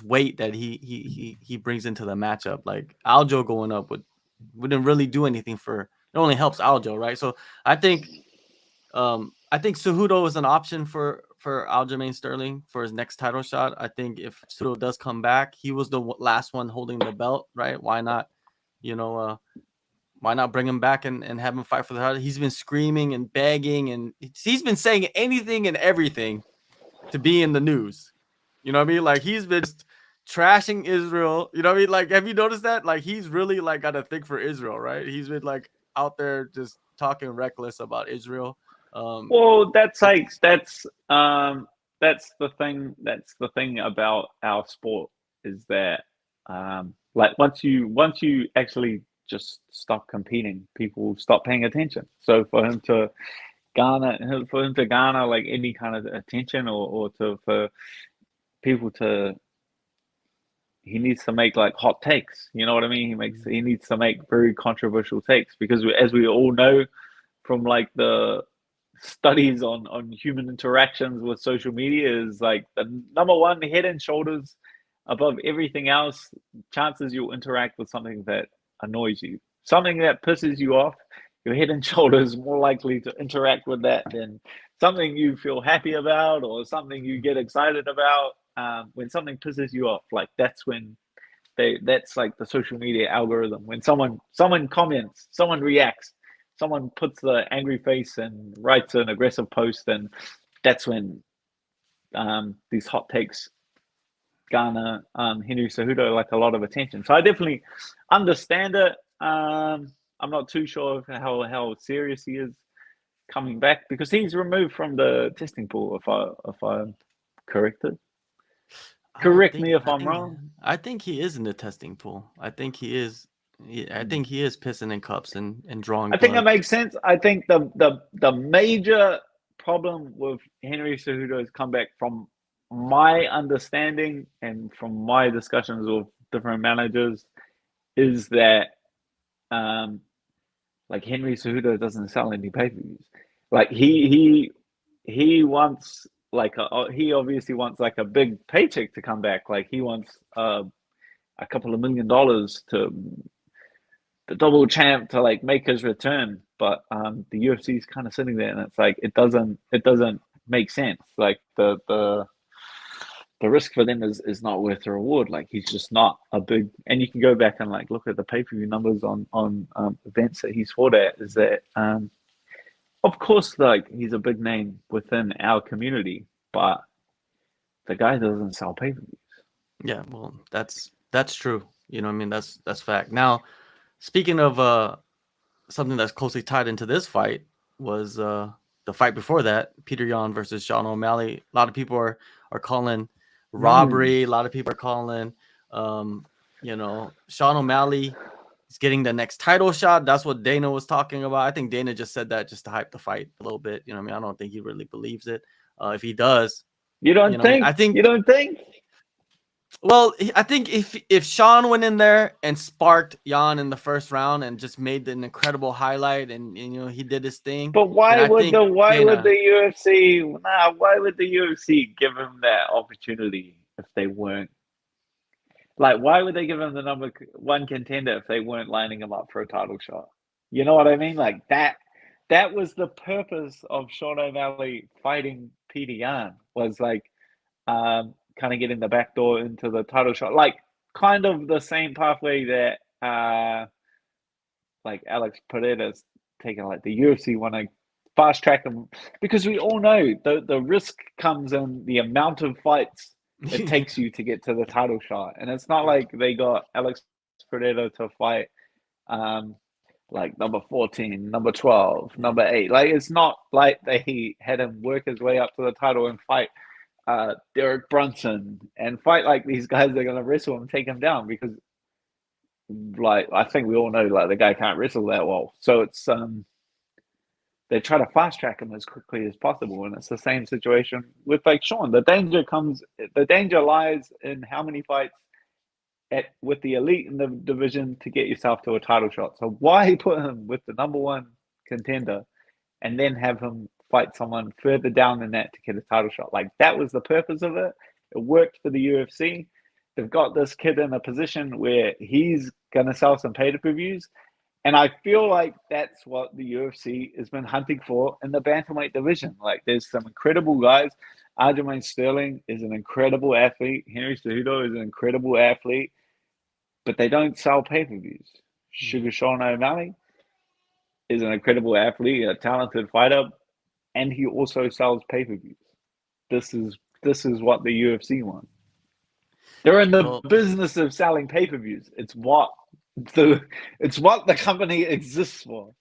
weight that he brings into the matchup. Like Aljo going up wouldn't really do anything for. It only helps Aljo, right? So I think Cejudo is an option for Aljamain Sterling for his next title shot. I think if Cejudo does come back, he was the last one holding the belt, right? Why not? You know, why not bring him back and have him fight for the title? He's been screaming and begging, and he's been saying anything and everything to be in the news. You know what I mean? Like he's been just trashing Israel. You know what I mean? Like, have you noticed that? Like he's really like got a thing for Israel, right? He's been like out there just talking reckless about Israel. Um, Well, that's I like think, that's the thing about our sport is that like once you actually just stop competing, people stop paying attention. So for him to garner like any kind of attention or to for people to he needs to make like hot takes. You know what I mean? He needs to make very controversial takes because as we all know from like the studies on human interactions with social media is like the number one head and shoulders above everything else chances you'll interact with something that annoys you, something that pisses you off. Your head and shoulders more likely to interact with that than something you feel happy about or something you get excited about. When something pisses you off, like that's like the social media algorithm. When someone comments, someone reacts, someone puts the angry face and writes an aggressive post, and that's when these hot takes garner Henry Cejudo like a lot of attention. So I definitely understand it. I'm not too sure of how serious he is coming back because he's removed from the testing pool. If I'm corrected, I don't correct think me if I I'm think wrong. I think he is in the testing pool. I think he is. I Hmm. think he is pissing in cups and drawing I think that blood. makes sense. I think the major problem with Henry Cejudo's comeback, from my understanding and from my discussions with different managers, is that um, like Henry Cejudo doesn't sell any pay per views. Like he wants he obviously wants like a big paycheck to come back. Like he wants a couple of $1 million to the double champ to like make his return. But the UFC is kind of sitting there, and it's like it doesn't make sense. Like the risk for them is not worth the reward. Like he's just not a big. And you can go back and like look at the pay per view numbers on events that he's fought at. Is that of course like he's a big name within our community, but the guy doesn't sell pay per views. Yeah, well, that's true. You know what I mean? That's fact. Now, speaking of something that's closely tied into this fight was the fight before that, Peter Yan versus Sean O'Malley. A lot of people are calling Mm. robbery. A lot of people are calling Sean O'Malley is getting the next title shot. That's what Dana was talking about. I think Dana just said that just to hype the fight a little bit. You know what I mean? I don't think he really believes it. If he does, You you don't know what I mean? I think? You think don't think? well, I think if Sean went in there and sparked Jan in the first round and just made an incredible highlight and he did his thing, But then I think why would the Dana. UFC why would the UFC give him that opportunity if they weren't like why would they give him the number one contender if they weren't lining him up for a title shot? You know what I mean? Like that was the purpose of Sean O'Malley fighting Peter Yan was like kind of getting the back door into the title shot, like kind of the same pathway that like Alex Pereira's taken. Like the UFC want to fast track him because we all know the risk comes in the amount of fights it takes you to get to the title shot, and it's not like they got Alex Pereira to fight like number 14, number 12, number 8. Like it's not like they had him work his way up to the title and fight Derek Brunson and fight like these guys that are going to wrestle him and take him down, because like I think we all know like the guy can't wrestle that well. So it's they try to fast track him as quickly as possible, and it's the same situation with like Sean. The danger lies in how many fights with the elite in the division to get yourself to a title shot. So why put him with the number one contender and then have him fight someone further down than that to get a title shot? Like that was the purpose of it. It worked for the UFC. They've got this kid in a position where he's gonna sell some pay-per-views. And I feel like that's what the UFC has been hunting for in the bantamweight division. Like there's some incredible guys. Aljamain Sterling is an incredible athlete. Henry Cejudo is an incredible athlete, but they don't sell pay-per-views. Sugar Sean O'Malley is an incredible athlete, a talented fighter, and he also sells pay-per-views. This is what the UFC wants. They're in the business of selling pay-per-views. It's what the company exists for.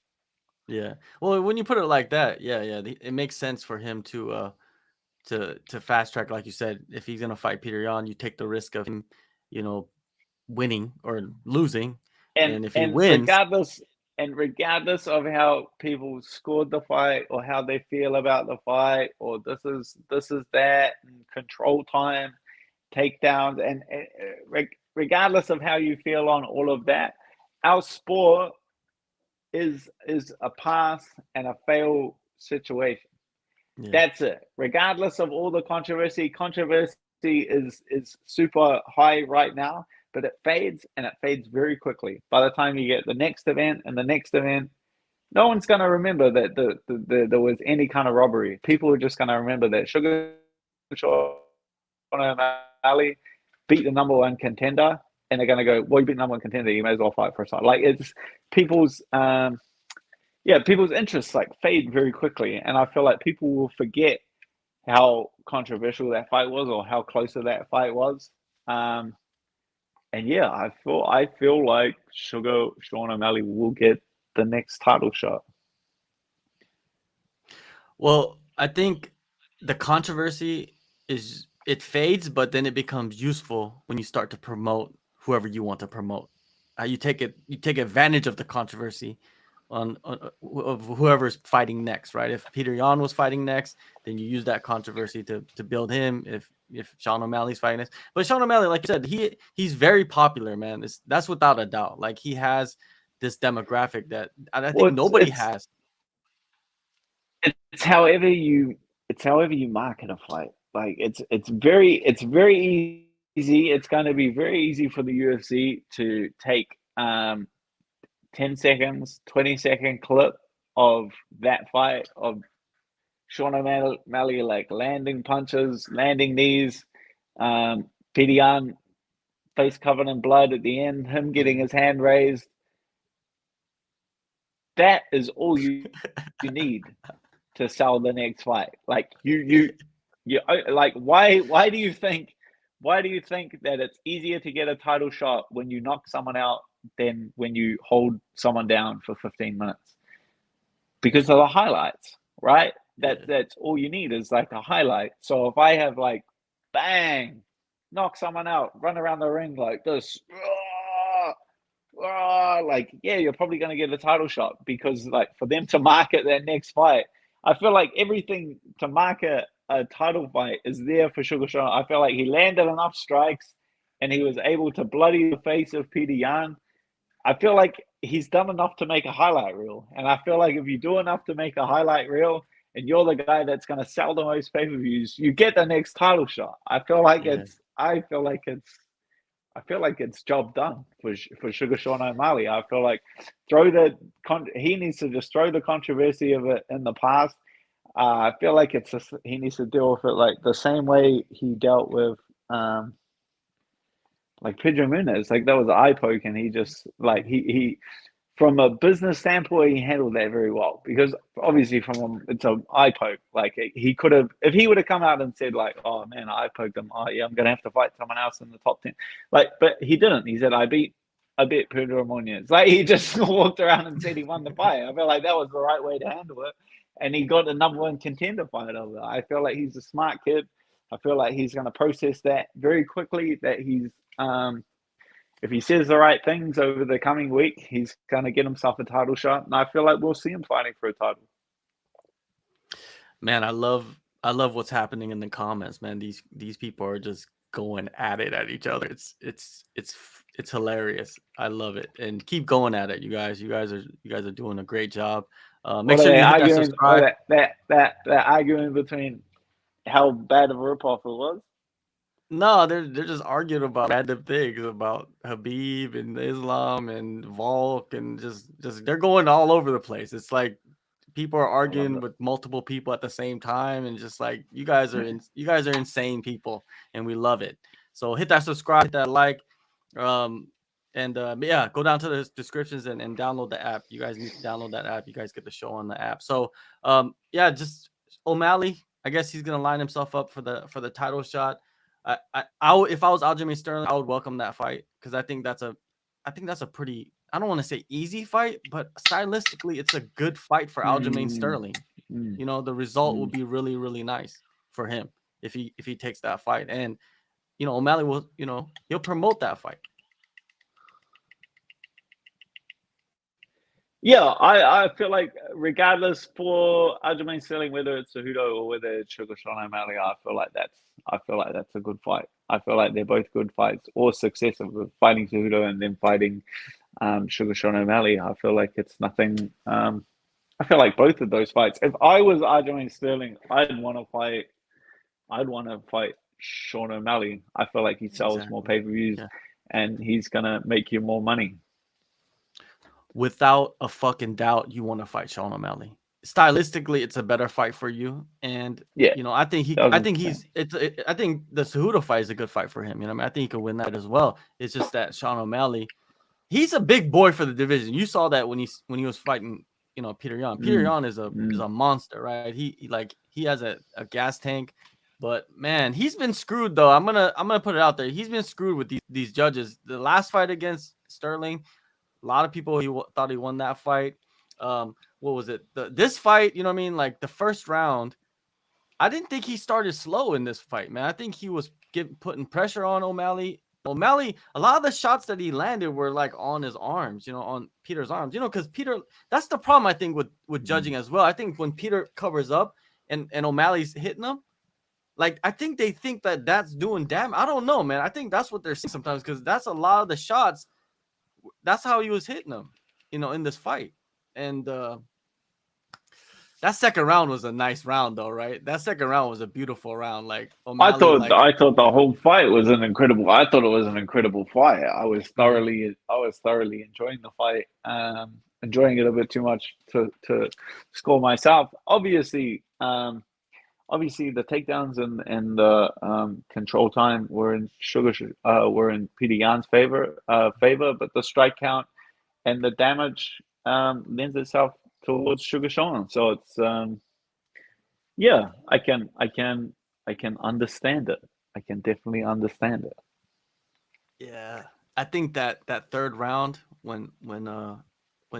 Yeah. Well, when you put it like that, yeah, it makes sense for him to fast track, like you said. If he's gonna fight Peter Yan, you take the risk of him, winning or losing, and if he wins, regardless of how people scored the fight or how they feel about the fight, or this is that, and control time, takedowns, and regardless of how you feel on all of that, our sport is a pass and a fail situation. Yeah. That's it. Regardless of all the controversy is super high right now, but it fades, and it fades very quickly. By the time you get the next event and the next event, no one's going to remember that there was any kind of robbery. People are just going to remember that Sugar Sean O'Malley beat the number one contender, and they're going to go, well, you beat the number one contender, you may as well fight for a title. Like it's people's interests like fade very quickly, and I feel like people will forget how controversial that fight was or how close to that fight was. And yeah, I feel like Sugar Sean O'Malley will get the next title shot. Well, I think the controversy it fades, but then it becomes useful when you start to promote whoever you want to promote. You take advantage of the controversy of whoever's fighting next, right? If Peter Yan was fighting next, then you use that controversy to build him. If Sean O'Malley's fighting next, but Sean O'Malley, like you said, he's very popular, man. That's without a doubt. Like he has this demographic that I think nobody has. It's however you market a fight. Like it's very easy. It's going to be very easy for the UFC to take 10 seconds, 20-second clip of that fight of Sean O'Malley like landing punches, landing knees, Peter Yan face covered in blood at the end, him getting his hand raised. That is all you need to sell the next fight. Like you like why do you think that it's easier to get a title shot when you knock someone out than when you hold someone down for 15 minutes? Because of the highlights, right? That's all you need is like a highlight. So if I have like bang, knock someone out, run around the ring like this, like yeah, you're probably going to get a title shot, because like for them to market their next fight, I feel like everything to market a title fight is there for Sugar Sean. I feel like he landed enough strikes and he was able to bloody the face of Peter Yan. I feel like he's done enough to make a highlight reel. And I feel like if you do enough to make a highlight reel and you're the guy that's going to sell the most pay-per-views, you get the next title shot. I feel like it's job done for Sugar Sean O'Malley. I feel like he needs to just throw the controversy of it in the past. I feel like it's just, he needs to deal with it like the same way he dealt with like Pedro Munez. Like that was eye poke, and he just like he from a business standpoint, he handled that very well because obviously it's an eye poke. Like he could have, if he would have come out and said like, "Oh man, I poked him. Oh yeah, I'm gonna have to fight someone else in the top 10." Like, but he didn't. He said, "I beat Pedro Munez." Like he just walked around and said he won the fight. I feel like that was the right way to handle it, and he got the number one contender fight over. I feel like he's a smart kid. I feel like he's gonna process that very quickly. That he's if he says the right things over the coming week, he's going to get himself a title shot, and I feel like we'll see him fighting for a title. Man, I love what's happening in the comments, man. These people are just going at it at each other. It's hilarious. I love it, and keep going at it, you guys. You guys are doing a great job. Make sure you hit that subscribe. That arguing between how bad of a ripoff it was. No, they're just arguing about random things about Habib and Islam and Volk and just they're going all over the place. It's like people are arguing with multiple people at the same time, and just like you guys are insane people, and we love it. So hit that subscribe, hit that like, and yeah, go down to the descriptions and download the app. You guys need to download that app. You guys get the show on the app. So yeah, just O'Malley. I guess he's gonna line himself up for the title shot. If I was Aljamain Sterling, I would welcome that fight because I think that's a pretty, I don't want to say easy fight, but stylistically it's a good fight for Aljamain Sterling. You know, the result will be really, really nice for him if he takes that fight, and you know O'Malley will, you know, he'll promote that fight. Yeah, I feel like regardless for Aljamain Sterling, whether it's Cejudo or whether it's Sugar Sean O'Malley, I feel like that's a good fight. I feel like they're both good fights or successive with fighting Cejudo and then fighting Sugar Sean O'Malley. I feel like it's nothing. I feel like both of those fights. If I was Aljamain Sterling, I'd want to fight Sean O'Malley. I feel like he sells more pay-per-views, and he's gonna make you more money. Without a fucking doubt, you want to fight Sean O'Malley. Stylistically, it's a better fight for you, and you know, I think the Cejudo fight is a good fight for him. You know, I mean, I think he could win that as well. It's just that Sean O'Malley, he's a big boy for the division. You saw that when he was fighting, you know, Peter Yan. Peter Yan is a monster, right? He has a gas tank, but man, he's been screwed though. I'm gonna put it out there. He's been screwed with these judges. The last fight against Sterling, a lot of people thought he won that fight. What was it? This fight, you know what I mean? Like the first round, I didn't think he started slow in this fight, man. I think he was putting pressure on O'Malley. O'Malley, a lot of the shots that he landed were like on his arms, you know, on Peter's arms, you know, because Peter, that's the problem I think with judging as well. I think when Peter covers up and O'Malley's hitting him, like I think they think that that's doing damage. I don't know, man. I think that's what they're seeing sometimes because that's a lot of the shots. That's how he was hitting them, you know, in this fight. And that second round was a nice round, though, right? That second round was a beautiful round. Like O'Malley, I thought the whole fight was an incredible. I thought it was an incredible fight. I was thoroughly enjoying the fight. Enjoying it a bit too much to score myself. Obviously, the takedowns and the control time were in Peter Yan's favor, but the strike count and the damage lends itself towards Sugar Sean. So it's yeah, I can understand it. I can definitely understand it. yeah, I think that third round when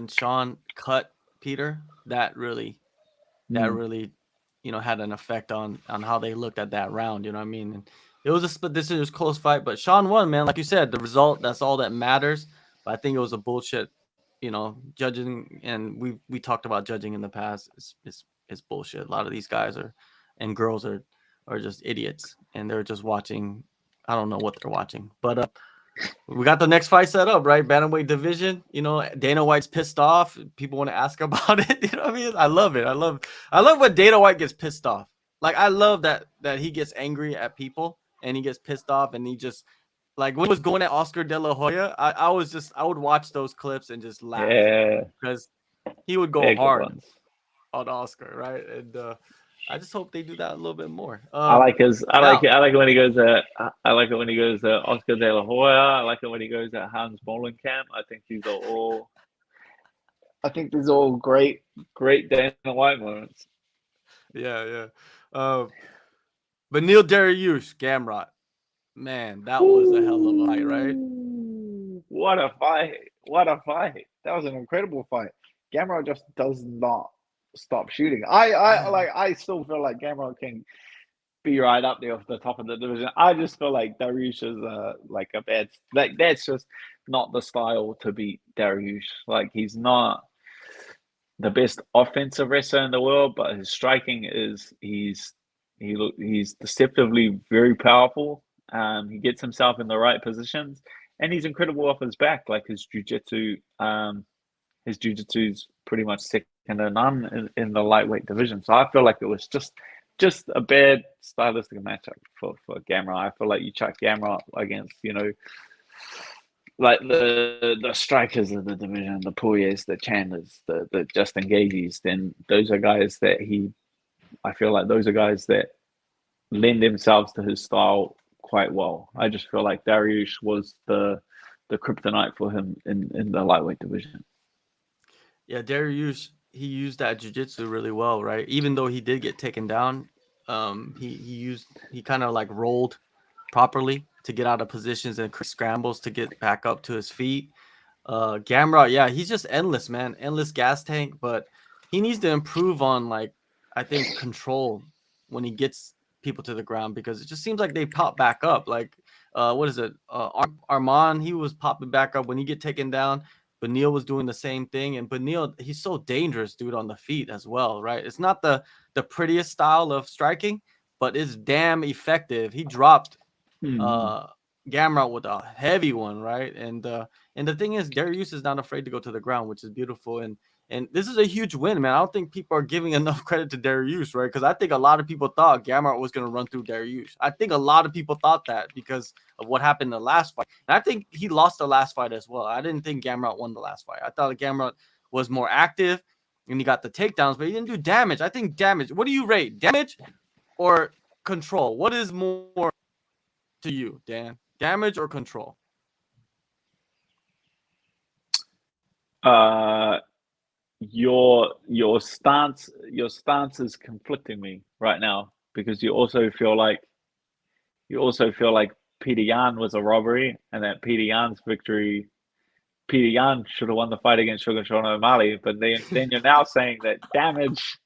Sean cut Peter, that really you know had an effect on how they looked at that round. You know what I mean? And it was a split decision, it was a close fight, but Sean won, man. Like you said, the result, that's all that matters. But I think it was a bullshit, you know, judging, and we talked about judging in the past. It's bullshit. A lot of these guys and girls are just idiots, and they're just watching. I don't know what they're watching, but we got the next fight set up, right? Bantamweight division. You know, Dana White's pissed off. People want to ask about it. You know what I mean? I love it. I love when Dana White gets pissed off. Like I love that he gets angry at people and he gets pissed off, and he just, like when he was going at Oscar De La Hoya, I would watch those clips and just laugh because he would go hard on Oscar, right? And I just hope they do that a little bit more. I like his. Now, I like it when he goes. I like it when he goes. Oscar De La Hoya. I like it when he goes at Hans Molenkamp. I think these are all. I think these are all great Dana White moments. yeah, yeah. But Neil Dariush, Gamrot, man, that was a hell of a fight, right? Ooh, what a fight! What a fight! That was an incredible fight. Gamrot just does not stop shooting. I still feel like Gamrot can be right up there off the top of the division. I just feel like Dariush is like a bad, like that's just not the style to beat Dariush. Like he's not the best offensive wrestler in the world, but his striking is he's deceptively very powerful. He gets himself in the right positions, and he's incredible off his back. Like his jujitsu is pretty much second to none in the lightweight division. So I feel like it was just a bad stylistic matchup for Gamrot. I feel like you chuck Gamrot against like the strikers of the division, the Poiriers, the Chandlers, the Justin Gaethjes, then those are guys that I feel like those are guys that lend themselves to his style quite well. I just feel like Dariush was the kryptonite for him in the lightweight division. Yeah, Dariush, he used that jujitsu really well, right? Even though he did get taken down, he kind of like rolled properly to get out of positions and scrambles to get back up to his feet. Gamrot, yeah, he's just endless, man, endless gas tank. But he needs to improve on like I think control when he gets people to the ground because it just seems like they pop back up. Like, what is it? Armand, he was popping back up when he get taken down. Beneil was doing the same thing, and Beneil, he's so dangerous, dude, on the feet as well, right? It's not the prettiest style of striking, but it's damn effective. He dropped Mm-hmm. uh Gamrot with a heavy one, right? And the thing is, Darius is not afraid to go to the ground, which is beautiful. And this is a huge win, man. I don't think people are giving enough credit to Darius, right? Because I think a lot of people thought Gamrot was going to run through Darius. I think a lot of people thought that because of what happened in the last fight. And I think he lost the last fight as well. I didn't think Gamrot won the last fight. I thought Gamrot was more active and he got the takedowns, but he didn't do damage. I think damage. What do you rate? Damage or control? What is more to you, Dan? Damage or control? Uh, your stance is conflicting me right now because you also feel like Peter Yan was a robbery and that Peter Yan should have won the fight against Sugar Sean O'Malley, but then you're now saying that damage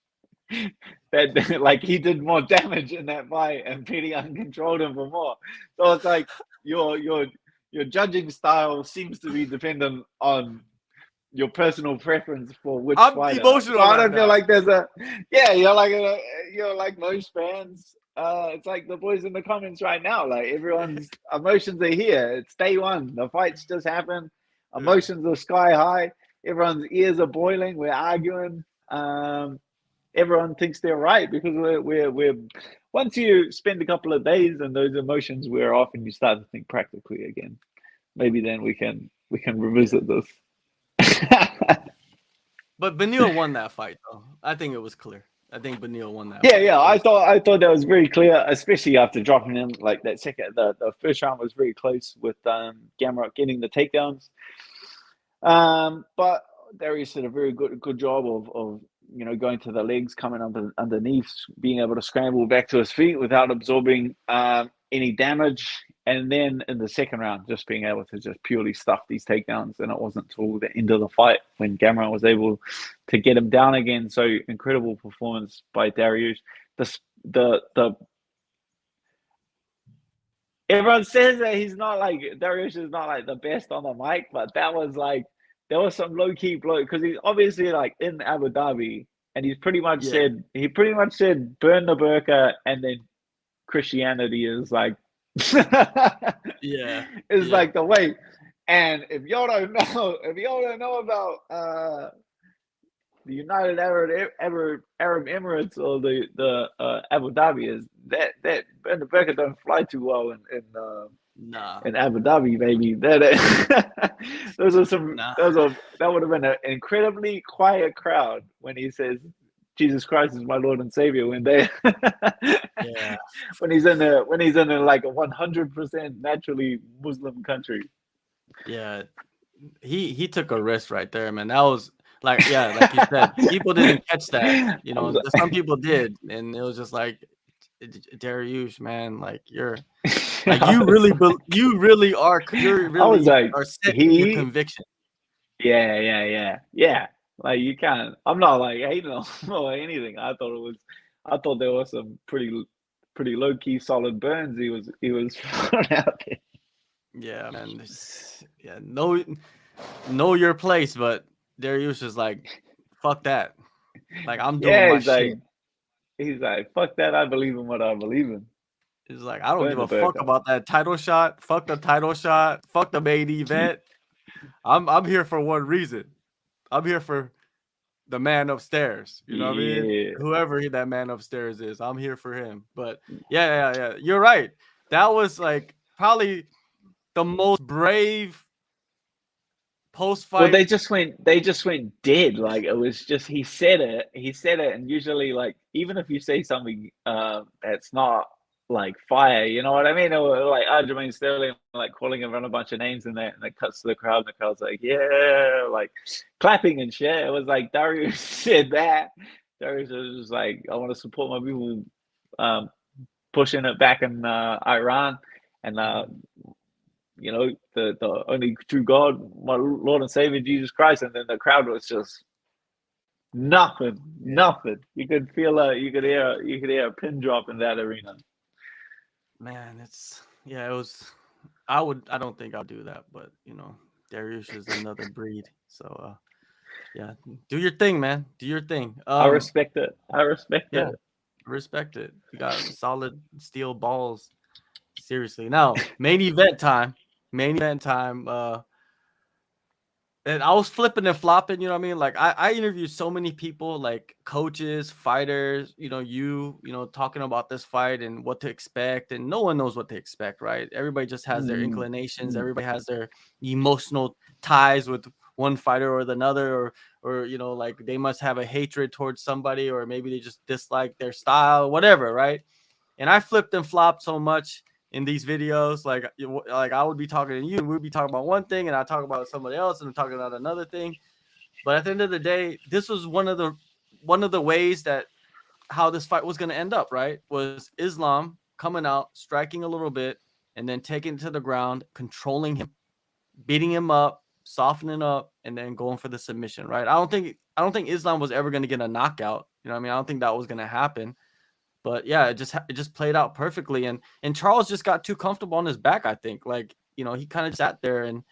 that like he did more damage in that fight and Peter Yan controlled him for more. So it's like your judging style seems to be dependent on your personal preference for which I'm fighter. So emotional I right don't feel now. like you're like most fans. It's like the boys in the comments right now. Like everyone's emotions are here. It's day one. The fights just happened. Yeah. Emotions are sky high. Everyone's ears are boiling. We're arguing. Everyone thinks they're right because we're once you spend a couple of days and those emotions wear off and you start to think practically again. Maybe then we can Yeah. revisit this. But Beneil won that fight, though. I think it was clear. I think Beneil won that Yeah, fight. yeah. It was clear. I thought that was very clear, especially after dropping him like that second. The first round was very close with Gamrot getting the takedowns. But Darius did a very good job of going to the legs, coming underneath, being able to scramble back to his feet without absorbing any damage. And then in the second round, just being able to just purely stuff these takedowns. And it wasn't until the end of the fight when Gamrot was able to get him down again. So incredible performance by Darius. The everyone says that he's not like Darius is not like the best on the mic, but that was like there was some low key blow because he's obviously like in Abu Dhabi and Yeah. he pretty much said burn the burqa and then Christianity is like Yeah. is Yeah. like the way. And if y'all don't know about the United Arab Emirates or the Abu Dhabi is that burn the burqa don't fly too well Nah. in Abu Dhabi, baby. That those are some Nah. those are that would have been an incredibly quiet crowd when he says Jesus Christ is my Lord and Savior when they Yeah, when he's in a like a 100% naturally Muslim country. yeah. He took a risk right there, man. That was like, yeah, like you said, people didn't catch that. You I know, was some people did, and it was just like, Dariush, man, like like I was you really are, you I was really like are set in your he conviction. yeah. Like you can't. I'm not like hating on him or anything. I thought there was some pretty low key solid burns. He was throwing out there. Yeah, man. Yeah, know your place, but Dariush is like, fuck that. Like, I'm doing Yeah, my shit. he's like fuck that. I believe in what I believe in. It's like, I don't Burn give the a bird fuck down. about that title shot. Fuck the title shot. Fuck the main event. I'm here for one reason. I'm here for the man upstairs. You know what I mean? Yeah. Whoever that man upstairs is, I'm here for him. But yeah. You're right. That was like probably the most brave post Well, fight. they just went dead. Like it was just he said it, and usually like even if you say something that's not like fire, you know what I mean? Or like Aljamain Sterling like calling him a bunch of names and it cuts to the crowd and the crowd's like, yeah, like clapping and shit. It was like Darius said that. Darius was just like, I want to support my people um pushing it back in Iran and you know, the only true God, my Lord and Savior Jesus Christ, and then the crowd was just Yeah. nothing. You could you could hear a pin drop in that arena. Man, it was. I don't think I'll do that, but Darius is another breed. So yeah, do your thing, man. Do your thing. I respect it. I respect Yeah, it. respect it. You got solid steel balls. Seriously. Now, main event time. Main event time. And I was flipping and flopping, you know what I mean? Like I interviewed so many people, like coaches, fighters, talking about this fight and what to expect, and no one knows what to expect, right? Everybody just has their Mm, inclinations, mm. everybody has their emotional ties with one fighter or another, or like they must have a hatred towards somebody, or maybe they just dislike their style, whatever, right? And I flipped and flopped so much in these videos. Like I would be talking to you, and we'd be talking about one thing, and I talk about somebody else, and I'm talking about another thing. But at the end of the day, this was one of the ways that how this fight was going to end up. Right? Was Islam coming out, striking a little bit, and then taking it to the ground, controlling him, beating him up, softening up, and then going for the submission. Right? I don't think Islam was ever going to get a knockout. You know what I mean? I don't think that was going to happen. But yeah, it just played out perfectly, and Charles just got too comfortable on his back. I think, like, he kind of sat there and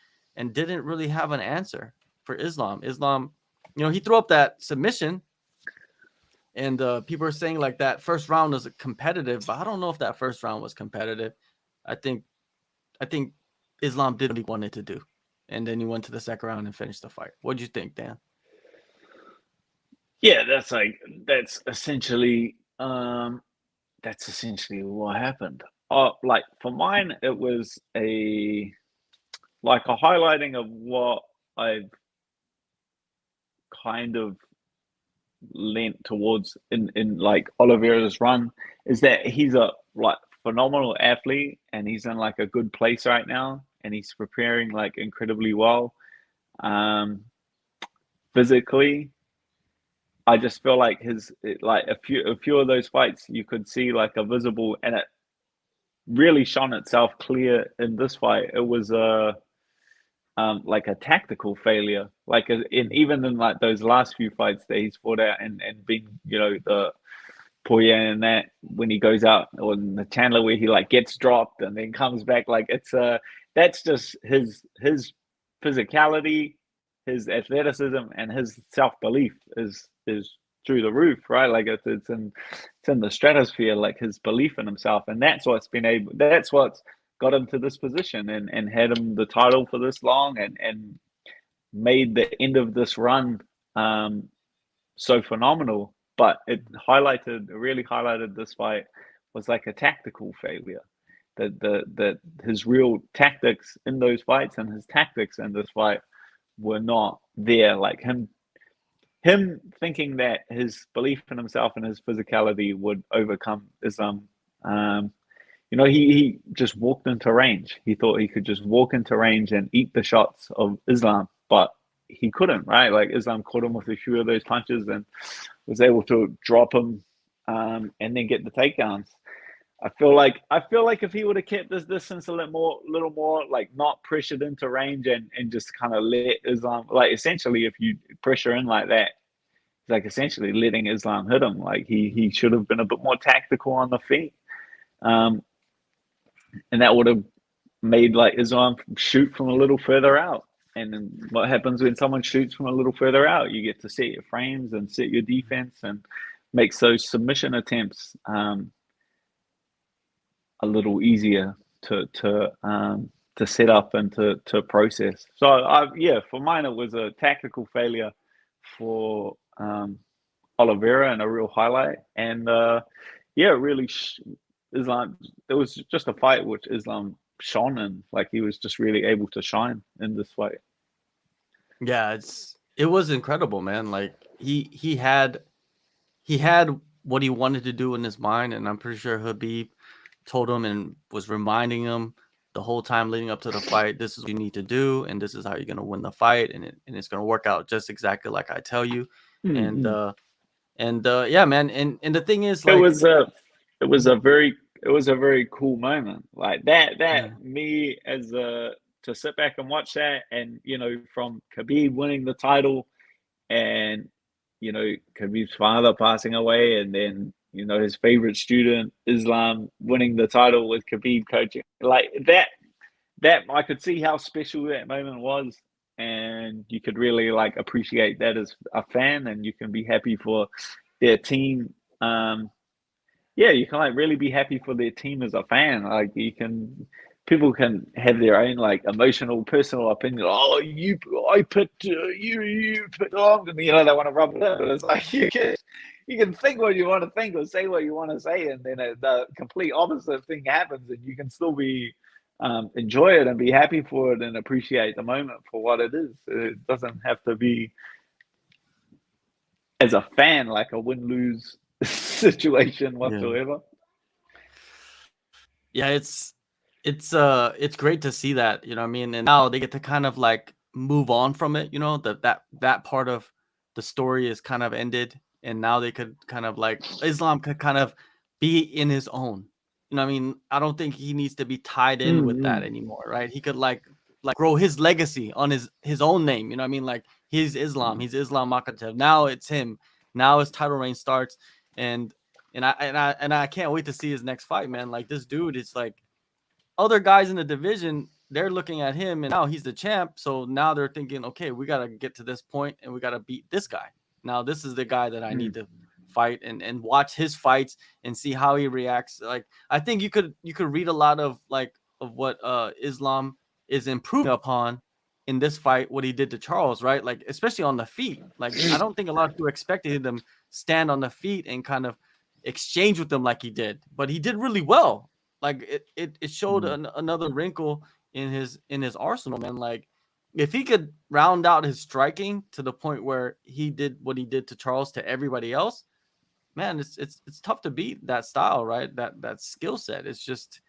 didn't really have an answer for Islam. Islam, he threw up that submission, and people are saying like that first round was competitive, but I don't know if that first round was competitive. I think I think Islam did what he wanted to do, and then he went to the second round and finished the fight. What do you think, Dan? Yeah, that's essentially what happened. Like for mine, it was a highlighting of what I've kind of leant towards in like Oliveira's run is that he's a like phenomenal athlete and he's in like a good place right now and he's preparing like incredibly well physically. I just feel like like a few of those fights you could see like a visible and it really shone itself clear in this fight. It was like a tactical failure. Like even in like those last few fights that he's fought out and been, the Poirier and that when he goes out or in the Chandler where he like gets dropped and then comes back, like that's just his physicality, his athleticism, and his self belief is through the roof, right? Like it's in the stratosphere, like his belief in himself, and that's what's got him to this position and had him the title for this long and made the end of this run so phenomenal. But it really highlighted this fight was like a tactical failure. That his real tactics in those fights and his tactics in this fight were not there. Like him him thinking that his belief in himself and his physicality would overcome Islam. Um, he just walked into range. He thought he could just walk into range and eat the shots of Islam, but he couldn't, right? Like Islam caught him with a few of those punches and was able to drop him, and then get the takedowns. I feel like if he would have kept this distance a little more, like not pressured into range and just kind of let Islam, like essentially, if you pressure in like that, like essentially letting Islam hit him. Like he should have been a bit more tactical on the feet, um, and that would have made like Islam shoot from a little further out. And then what happens when someone shoots from a little further out? You get to set your frames and set your defense and makes those submission attempts a little easier to set up and to process. So for mine it was a tactical failure for Oliveira and a real highlight. And really Islam. It was just a fight which Islam shone in. Like he was just really able to shine in this fight. Yeah, it was incredible, man. Like he had what he wanted to do in his mind, and I'm pretty sure Habib told him and was reminding him the whole time leading up to the fight, this is what you need to do, and this is how you're gonna win the fight, and it's gonna work out just exactly like I tell you. Mm-hmm. And yeah, man. And the thing is, It like, was a it was a very cool moment. Like yeah, me as a to sit back and watch that, and from Khabib winning the title, and Khabib's father passing away, and then his favorite student Islam winning the title with Khabib coaching, like that I could see how special that moment was, and you could really like appreciate that as a fan, and you can be happy for their team. You can like really be happy for their team as a fan. Like people can have their own like emotional, personal opinion. Oh, I picked you picked on, and they want to rub it in. But it's like you can think what you want to think or say what you want to say, and then the complete opposite thing happens, and you can still be enjoy it and be happy for it and appreciate the moment for what it is. It doesn't have to be as a fan like a win-lose situation yeah, whatsoever. yeah. It's great to see that, you know what I mean? And now they get to kind of like move on from it, that part of the story is kind of ended, and now they could kind of like Islam could kind of be in his own. You know what I mean? I don't think he needs to be tied in with that Mm-hmm. anymore, right? He could like grow his legacy on his own name, you know what I mean? Like he's Islam Makhachev. Now it's him. Now his title reign starts, and I can't wait to see his next fight, man. Like this dude is like other guys in the division, they're looking at him and now he's the champ. So now they're thinking, okay, we got to get to this point and we got to beat this guy. Now this is the guy that I need to fight and watch his fights and see how he reacts. Like I think you could read a lot of of what Islam is improving upon in this fight, what he did to Charles, right? Like especially on the feet. Like I don't think a lot of people expected him stand on the feet and kind of exchange with them like he did, but he did really well. Like it showed Mm-hmm. another wrinkle in his arsenal, man. Like if he could round out his striking to the point where he did what he did to Charles to everybody else, man, it's tough to beat that style, right? That skill set. It's just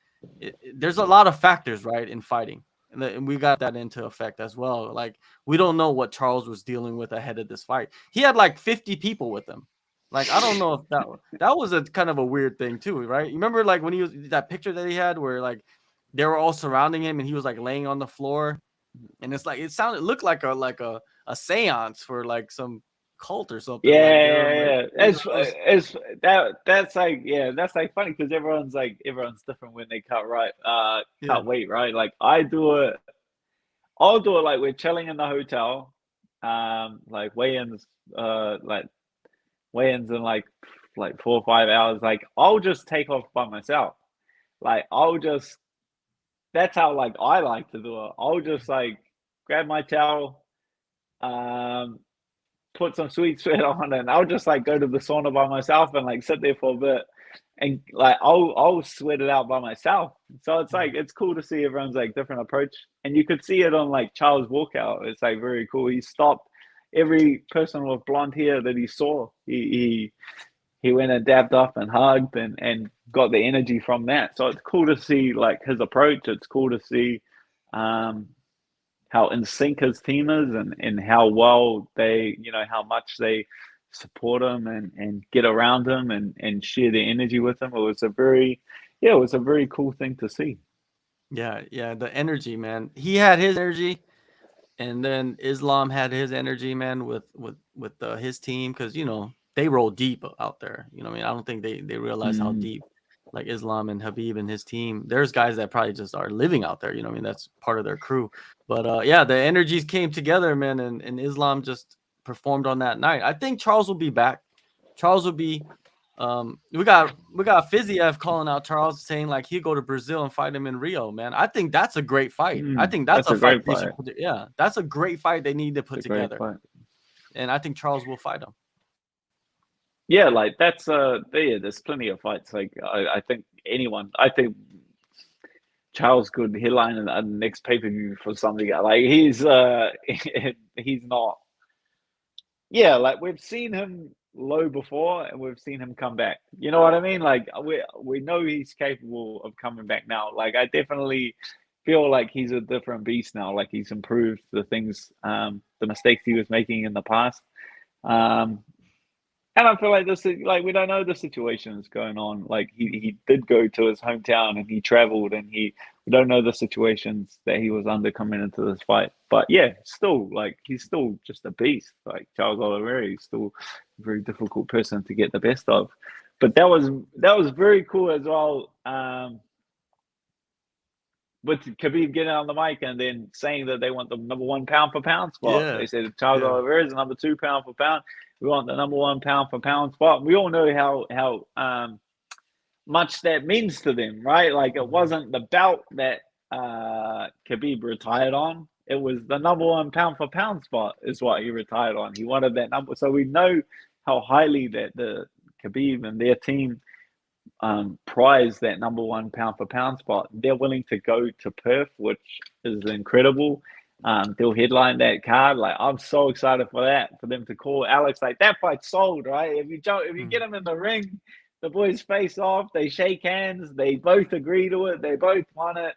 there's a lot of factors, right, in fighting, and we got that into effect as well. Like we don't know what Charles was dealing with ahead of this fight. He had like 50 people with him. Like I don't know if that was a kind of a weird thing too, right? You remember like when he was that picture that he had where like they were all surrounding him and he was like laying on the floor, and it's like it looked like a seance for like some cult or something. Like they were like Yeah. It's that's like that's like funny because everyone's different when they yeah. cut weight, right? Like I'll do it like we're chilling in the hotel, like like weigh-ins in like 4 or 5 hours. Like I'll just take off by myself. Like that's how like I like to do it. I'll just like grab my towel, um, put some sweet sweat on, and I'll just like go to the sauna by myself and like sit there for a bit, and like I'll sweat it out by myself. So it's like it's cool to see everyone's like different approach, and you could see it on like Charles' walkout. It's like very cool. He stopped. every person with blonde hair that he saw, he went and dabbed up and hugged and got the energy from that. So it's cool to see like his approach. It's cool to see how in sync his team is and how well they, how much they support him and get around him and share their energy with him. It was a very cool thing to see. Yeah, the energy, man. He had his energy, and then Islam had his energy, man, with his team, because they roll deep out there. I mean, I don't think they realize how deep, like Islam and Habib and his team. There's guys that probably just are living out there. I mean, that's part of their crew. But yeah, the energies came together, man, and Islam just performed on that night. I think Charles will be back. Charles will be. We got Fiziev calling out Charles, saying like he'll go to Brazil and fight him in Rio, man. I think that's a great fight. I think that's a fight they should put. Yeah, that's a great fight they need to put together. And I think Charles will fight him. Yeah, like that's there's plenty of fights. Like I think Charles could headline the next pay-per-view for something. Like he's not. Yeah, like we've seen him low before and we've seen him come back. You know what I mean? Like we know he's capable of coming back now. Like I definitely feel like he's a different beast now. Like he's improved the things, the mistakes he was making in the past. And I feel like we don't know the situations going on. Like he did go to his hometown and he traveled and we don't know the situations that he was under coming into this fight. But yeah, still he's still just a beast. Like Charles Oliveira, he's still a very difficult person to get the best of. But that was very cool as well. With Khabib getting on the mic and then saying that they want the number 1 pound for pound spot. Yeah. They said Charles Oliveira is the number 2 pound for pound. We want the number 1 pound for pound spot. We all know how much that means to them, right? Like it wasn't the belt that Khabib retired on. It was the number 1 pound for pound spot is what he retired on. He wanted that number. So we know how highly that the Khabib and their team prize that number 1 pound for pound spot. They're willing to go to Perth, which is incredible. They'll headline that card. Like I'm so excited for that, for them to call Alex. Like that fight's sold, right? If you get them in the ring, the boys face off, they shake hands, they both agree to it, they both want it.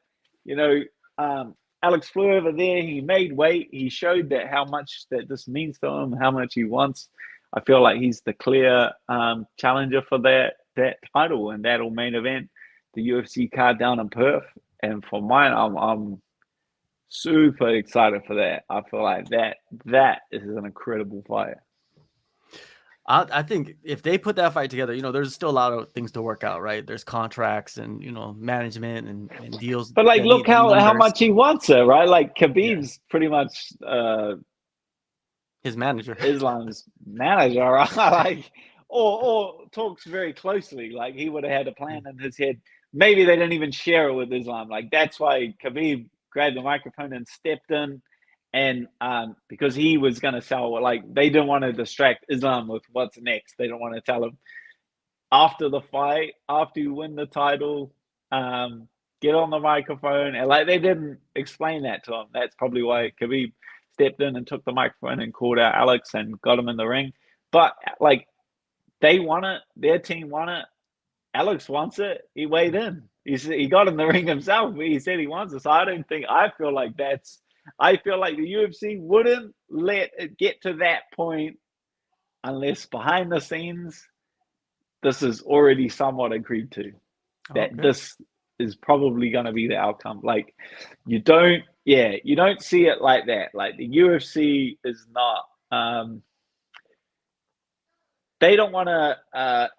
Alex flew over there, he made weight, he showed that how much that this means to him, how much he wants. I feel like he's the clear challenger for that title, and that'll main event the UFC card down in Perth. And for mine, I'm super excited for that. I feel like that is an incredible fight. I think if they put that fight together, there's still a lot of things to work out, right? There's contracts and management and deals. But like, look how much he wants it, right? Like Khabib's pretty much his manager, Islam's manager, right? Like, or talks very closely. Like he would have had a plan in his head. Maybe they didn't even share it with Islam. Like that's why Khabib grabbed the microphone and stepped in. And because he was going to sell, like they didn't want to distract Islam with what's next. They don't want to tell him after the fight, after you win the title, get on the microphone. And like they didn't explain that to him. That's probably why Khabib stepped in and took the microphone and called out Alex and got him in the ring. But like they want it, their team want it. Alex wants it. He weighed in. He got in the ring himself. He said he wants it. So I feel like the UFC wouldn't let it get to that point unless behind the scenes, this is already somewhat agreed to. That this is probably going to be the outcome. Like you don't see it like that. Like the UFC is not, they don't want to,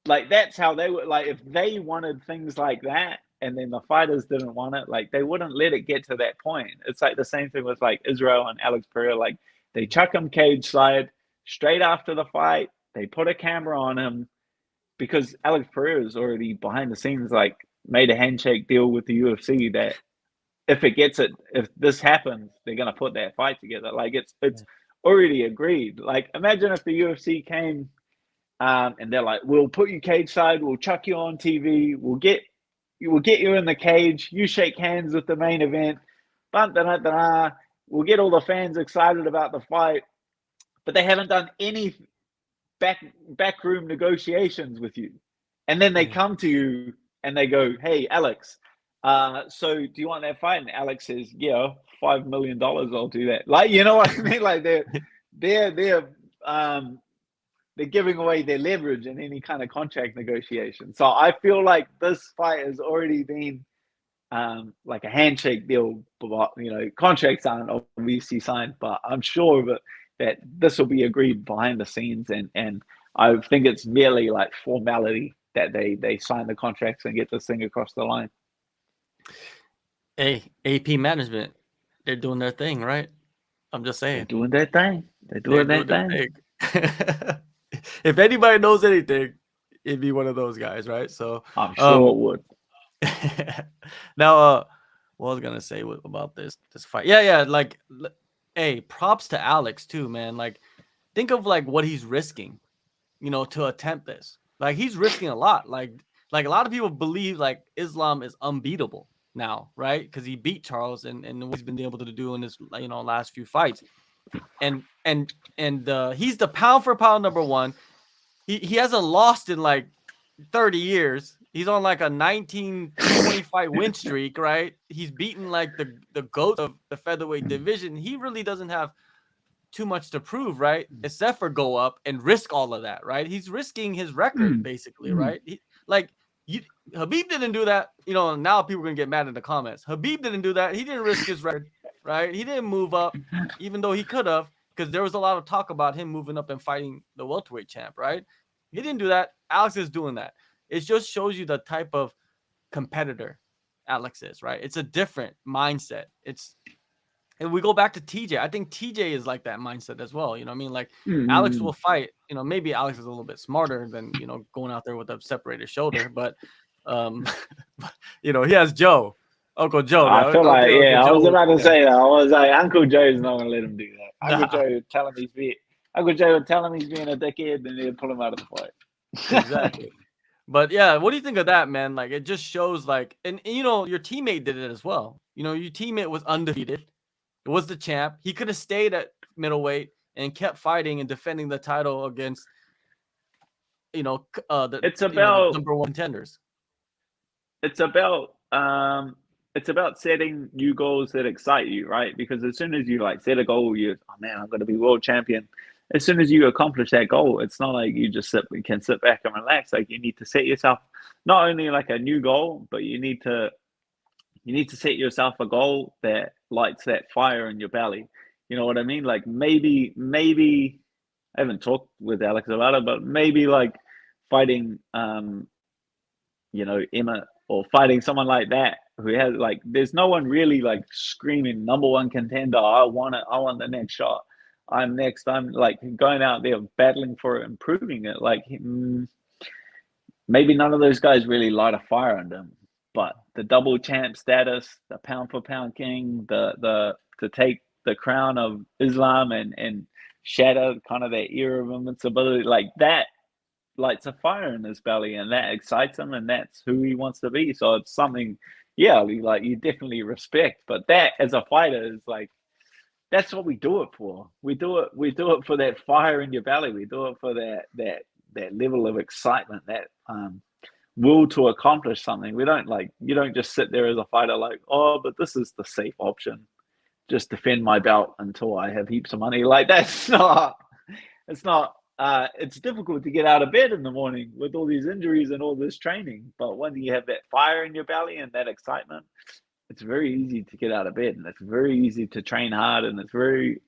like that's how they would, like if they wanted things like that, and then the fighters didn't want it, like they wouldn't let it get to that point. It's like the same thing with like Israel and Alex Pereira. Like they chuck him cage side straight after the fight. They put a camera on him because Alex Pereira is already behind the scenes, like made a handshake deal with the UFC that if this happens, they're gonna put that fight together. Like it's already agreed. Like imagine if the UFC came and they're like, we'll put you cage side, we'll chuck you on TV, we'll get you in the cage, you shake hands with the main event, we'll get all the fans excited about the fight, but they haven't done any backroom negotiations with you. And then they come to you and they go, hey, Alex, so do you want that fight? And Alex says, yeah, $5 million, I'll do that. Like, you know what I mean? Like they're giving away their leverage in any kind of contract negotiation. So I feel like this fight has already been like a handshake deal. Contracts aren't obviously signed, but I'm sure that this will be agreed behind the scenes, and I think it's merely like formality that they sign the contracts and get this thing across the line. Hey, AP management, they're doing their thing, right? I'm just saying. They're doing their thing. They're doing their thing. If anybody knows anything, it'd be one of those guys, right? So I'm sure it would. Now, what I was gonna say about this fight? Yeah. Like, hey, props to Alex too, man. Like, think of like what he's risking, to attempt this. Like, he's risking a lot. Like a lot of people believe like Islam is unbeatable now, right? Because he beat Charles and what he's been able to do in his last few fights, and he's the pound for pound number one. He hasn't lost in like 30 years. He's on like a 19-20 fight win streak, right? He's beaten like the GOAT of the featherweight division. He really doesn't have too much to prove, right? Except for go up and risk all of that, right? He's risking his record basically, right? Habib didn't do that. Now people are gonna get mad in the comments. Habib didn't do that. He didn't risk his record, right? He didn't move up, even though he could have, because there was a lot of talk about him moving up and fighting the welterweight champ, right? He didn't do that. Alex is doing that. It just shows you the type of competitor Alex is, right? It's a different mindset. And we go back to TJ. I think TJ is like that mindset as well. You know what I mean? Like, Alex will fight. Maybe Alex is a little bit smarter than, going out there with a separated shoulder. But, he has Joe, Uncle Joe. I feel like, I was about to say that. I was like, Uncle Joe's not going to let him do that. Uncle Joe would tell him he's being a dickhead, and he'd pull him out of the fight. Exactly. But yeah, what do you think of that, man? Like, it just shows like, and your teammate did it as well. Your teammate was undefeated. It was the champ. He could have stayed at middleweight and kept fighting and defending the title against, the number one contenders. It's about setting new goals that excite you, right? Because as soon as you like set a goal, I'm going to be world champion. As soon as you accomplish that goal, it's not like you just can sit back and relax. Like, you need to set yourself not only like a new goal, but you need to set yourself a goal that lights that fire in your belly. You know what I mean? Like, maybe I haven't talked with Alex about it, but maybe like fighting, Emma, or fighting someone like that who has like, there's no one really like screaming number one contender. I want the next shot. I'm next. I'm like going out there battling for it and proving it. Like, maybe none of those guys really light a fire under them. But the double champ status, the pound for pound king, to take the crown of Islam and shatter kind of that era of invincibility, like that lights a fire in his belly, and that excites him, and that's who he wants to be. So it's something, like you definitely respect. But that as a fighter is like, that's what we do it for. We do it for that fire in your belly. We do it for that level of excitement, that will to accomplish something. You don't just sit there as a fighter like, oh, but this is the safe option. Just defend my belt until I have heaps of money. Like, it's difficult to get out of bed in the morning with all these injuries and all this training. But when you have that fire in your belly and that excitement, it's very easy to get out of bed, and it's very easy to train hard, and it's very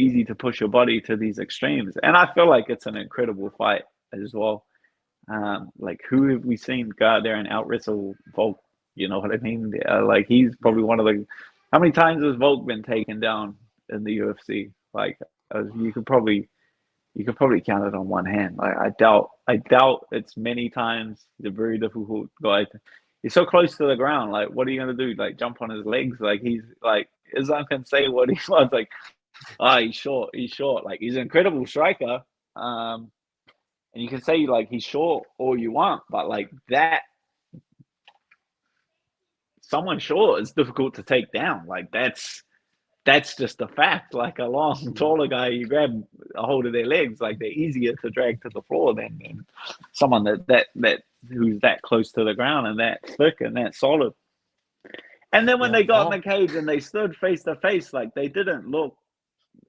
easy to push your body to these extremes. And I feel like it's an incredible fight as well. Like, who have we seen go out there and out wrestle Volk? You know what I mean? Like, he's probably one of the. How many times has Volk been taken down in the UFC? Like, you could probably count it on one hand. Like, I doubt it's many times. He's a very difficult guy. He's so close to the ground. Like, what are you gonna do? Like, jump on his legs? Like, he's like, Islam can say what he wants. Like, he's short. Like, he's an incredible striker. And you can say like he's short all you want, but like that, someone short is difficult to take down. Like, that's that's just a fact. Like a long, taller guy, you grab a hold of their legs, like they're easier to drag to the floor than someone that who's that close to the ground and that thick and that solid. And then when Yeah, they got in the Volk. cage and they stood face to face, like they didn't look.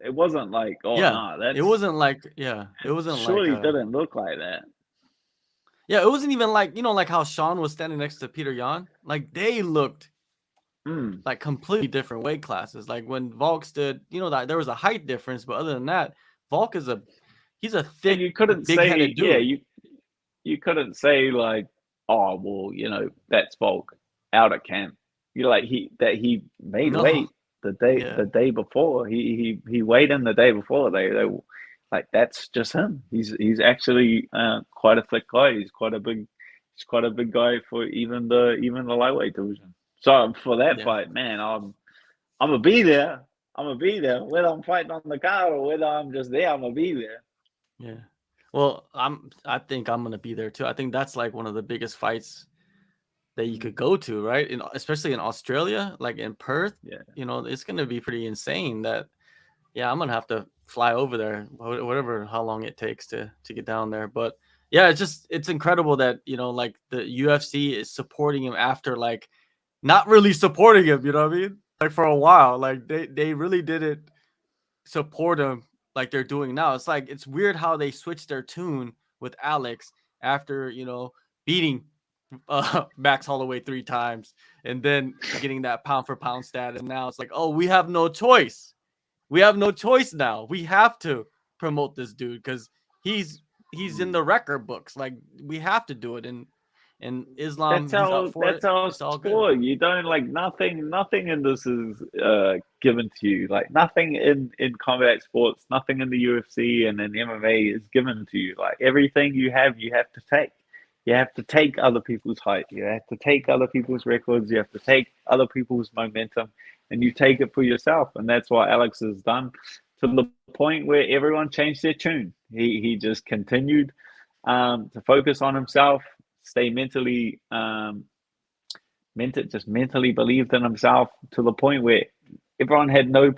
It wasn't like, oh Yeah, no, it that's wasn't like it wasn't like surely didn't look like that. yeah, it wasn't even like like how Sean was standing next to Peter Yan. Like they looked Mm. like completely different weight classes. Like when Volk stood, that there was a height difference, but other than that, Volk he's a And thick, you couldn't say, big-headed yeah, dude. you couldn't say like, oh well, that's Volk out of camp. You're like he made No, weight the yeah, day before. He weighed in the day before. They like that's just him. He's actually quite a thick guy. He's quite a big guy for even the lightweight division. So for that yeah, fight, man, I'm gonna be there. I'm gonna be there. Whether I'm fighting on the card or whether I'm just there, I'm gonna be there. yeah. Well, I think I'm gonna be there too. I think that's like one of the biggest fights that you could go to, right? Especially in Australia, like in Perth, Yeah. it's gonna be pretty insane. Yeah, I'm gonna have to fly over there, whatever, how long it takes to get down there. But yeah, it's incredible that like the UFC is supporting him after like not really supporting him. You know what I mean? Like for a while, like they really didn't support him like they're doing now. It's weird how they switched their tune with Alex after beating Max Holloway 3 times and then getting that pound for pound status. And now it's like, oh, we have no choice. We have no choice now. We have to promote this dude because he's in the record books. Like we have to do it. And Islam, That's he's up how for that's it. how It's all good. sport. You don't like nothing in this is given to you. Like nothing in combat sports, nothing in the UFC and in MMA is given to you. Like everything you have to take. You have to take other people's height. You have to take other people's records. You have to take other people's momentum, and you take it for yourself. And that's what Alex has done to the point where everyone changed their tune. He just continued to focus on himself, stay just mentally believed in himself to the point where everyone had no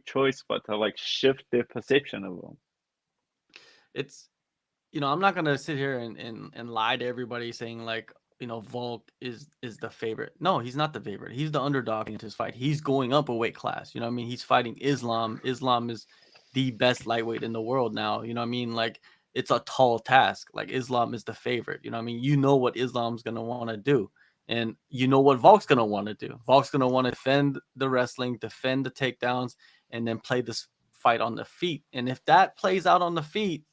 choice but to like shift their perception of him. It's I'm not gonna sit here and lie to everybody saying like Volk is the favorite. No, he's not the favorite. He's the underdog into his fight. He's going up a weight class. You know what I mean? He's fighting Islam. Islam is the best lightweight in the world now. You know what I mean? Like it's a tall task. Like Islam is the favorite. You know what I mean? You know what Islam's gonna want to do. And you know what Volk's gonna want to do. Volk's gonna want to defend the wrestling, defend the takedowns, and then play this fight on the feet. And if that plays out on the feet,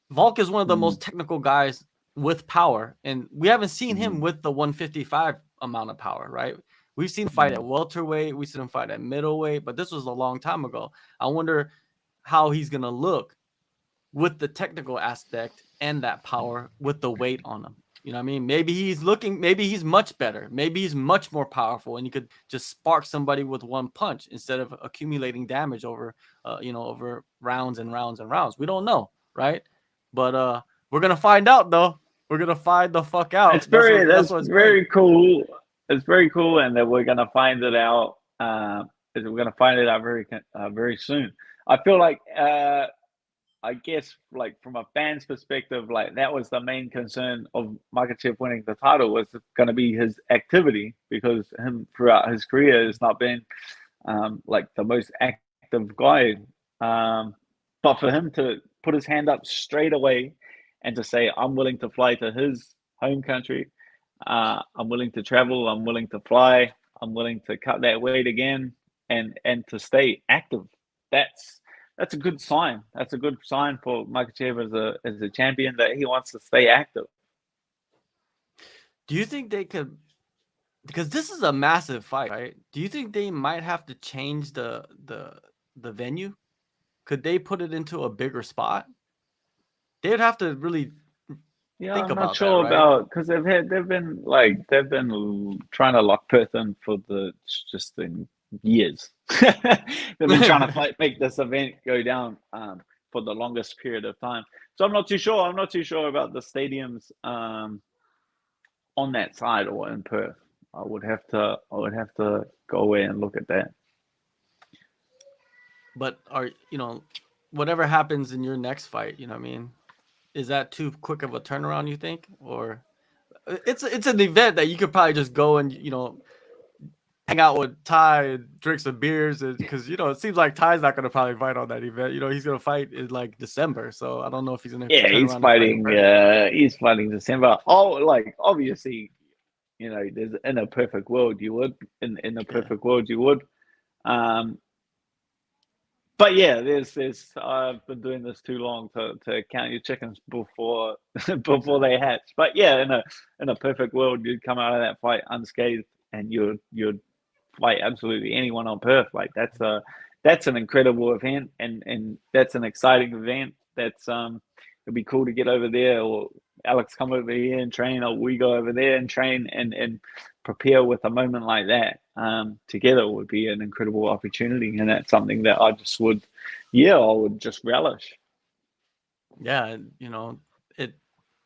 Volk is one of the Mm, most technical guys with power, and we haven't seen him mm, with the 155 amount of power, right? We've seen him fight mm. at welterweight, we've seen him fight at middleweight, but this was a long time ago. I wonder how he's gonna look with the technical aspect and that power with the weight on him. You know what I mean? Maybe he's much better. Maybe he's much more powerful and you could just spark somebody with one punch instead of accumulating damage over, over rounds and rounds and rounds. We don't know, right? But we're going to find out though. We're going to find the fuck It's out. very That's that's what it's great. very cool. It's very cool, and that we're gonna find it out. We're gonna find it out very soon. I feel like I guess like from a fan's perspective, like that was the main concern of Makhachev winning the title was going to be his activity because him throughout his career has not been like the most active guy. But for him to put his hand up straight away and to say, I'm willing to fly to his home country, I'm willing to travel, I'm willing to fly, I'm willing to cut that weight again and to stay active. That's that's a good sign. That's a good sign for Makhachev as a champion that he wants to stay active. Do you think they could, because this is a massive fight, right? Do you think they might have to change the venue? Could they put it into a bigger spot? They'd have to really Yeah, think I'm not about that, sure right? about because they've been trying to lock Perth in for the just in years. They've been trying to make this event go down for the longest period of time. So I'm not too sure. I'm not too sure about the stadiums on that side or in Perth. I would have to go away and look at that. But whatever happens in your next fight, you know what I mean? Is that too quick of a turnaround, you think? Or it's an event that you could probably just go and hang out with Ty and drink some beers, because it seems like Ty's not gonna probably fight on that event. He's gonna fight in like December, so I don't know if he's gonna Yeah, turn around and fight in person. he's fighting December. Oh, like obviously, there's in a perfect world you would. In a Yeah. perfect world you would. But yeah, there's I've been doing this too long to count your chickens before before they hatch. But yeah, in a perfect world, you'd come out of that fight unscathed, and you'd fight absolutely anyone on Perth. Like that's an incredible event, and that's an exciting event. It'd be cool to get over there, or Alex come over here and train, or we go over there and train and prepare with a moment like that together would be an incredible opportunity, and that's something that I would just relish. Yeah,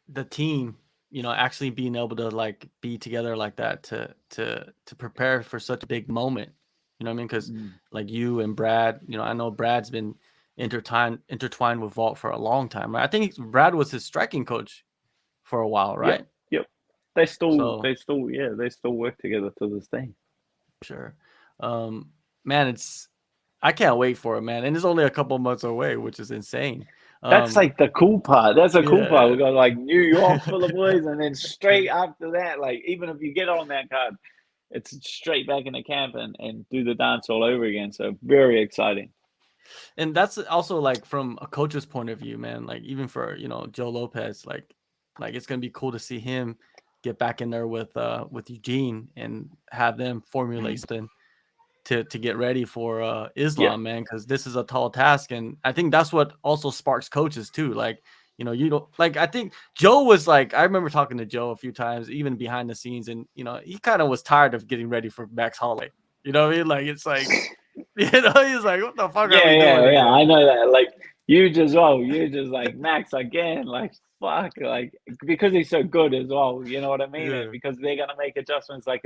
the team, actually being able to like be together like that to prepare for such a big moment. You know what I mean? Because like you and Brad, I know Brad's been intertwined with Vault for a long time. Right? I think Brad was his striking coach for a while, Yep, right? yep. They still So they still yeah they still work together to this day. sure, man, I can't wait for it, man, and it's only a couple months away, which is insane. That's like the cool part. That's a cool part. Yeah. We got like New York for the boys, and then straight after that, like even if you get on that card, it's straight back into camp and do the dance all over again. So very exciting. And that's also like from a coach's point of view, man. Like even for Joe Lopez, like it's gonna be cool to see him get back in there with Eugene and have them formulate something to get ready for Yeah. Islam, man, because this is a tall task, and I think that's what also sparks coaches too. Like you don't like. I think Joe was like, I remember talking to Joe a few times, even behind the scenes, and he kind of was tired of getting ready for Max Holloway. You know what I mean? Like it's like he's like, what the fuck are Yeah, we doing yeah, yeah. again? I know that. Like you just you're just like Max again. Like fuck, like because he's so good as well. You know what I mean? And Yeah. because they're gonna make adjustments, like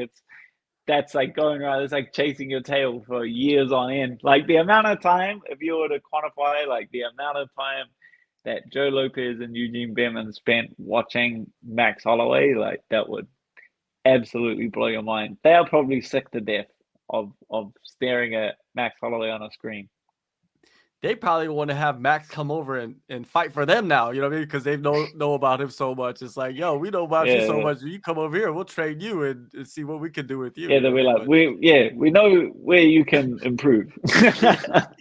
that's like going around. It's like chasing your tail for years on end. Like the amount of time, if you were to quantify, like the amount of time that Joe Lopez and Eugene Behrman spent watching Max Holloway, like that would absolutely blow your mind. They are probably sick to death of staring at Max Holloway on a screen. They probably want to have Max come over and fight for them now, you know what I mean? Because they know about him so much. It's like, yo, we know about you so Yeah, much. You come over here, we'll train you and see what we can do with you. yeah. You know They'll what be I mean? like, we know where you can improve.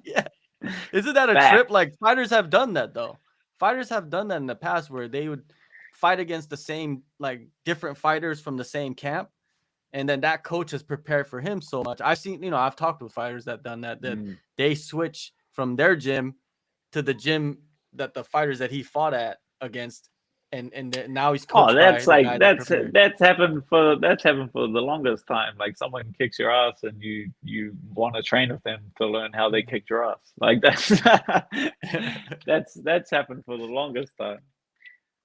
Yeah. Isn't that a trip? Facts. Like fighters have done that though. Fighters have done that in the past where they would fight against the same, like different fighters from the same camp. And then that coach has prepared for him so much. I've seen, I've talked with fighters that done that Mm. they switch from their gym to the gym that the fighters that he fought at against, and now he's Oh, coached by that's the like guy that prepared. that's happened for the longest time. Like someone kicks your ass and you want to train with them to learn how they kicked your ass. Like that's that's happened for the longest time.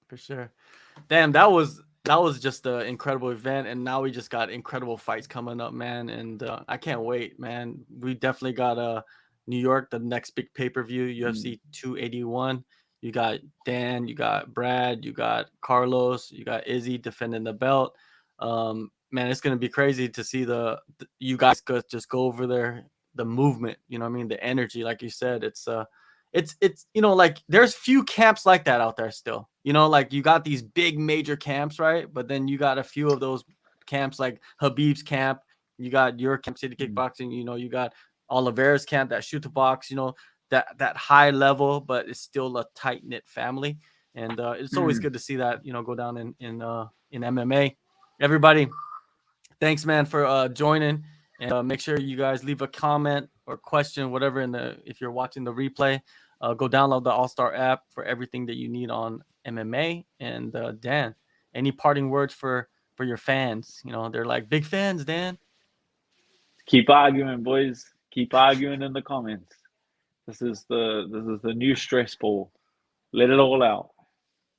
For sure. Damn, that was just an incredible event, and now we just got incredible fights coming up, man. And I can't wait, man. We definitely got New York, the next big pay-per-view, Mm. UFC 281. You got Dan, you got Brad, you got Carlos, you got Izzy defending the belt. Man, it's gonna be crazy to see the you guys just go over there, the movement. You know what I mean? The energy, like you said, it's like there's few camps like that out there still. Like you got these big major camps, right? But then you got a few of those camps like Habib's camp, you got your camp City Mm. Kickboxing, you got Oliveira's camp, that shoot the box, that high level, but it's still a tight knit family. And it's always Mm. good to see that go down in MMA. Everybody, thanks, man, for joining. And make sure you guys leave a comment or question, whatever, if you're watching the replay. Go download the AllStar app for everything that you need on MMA. And Dan, any parting words for your fans? They're like big fans, Dan. Keep arguing, boys. Keep arguing in the comments. This is the new stress ball. Let it all out.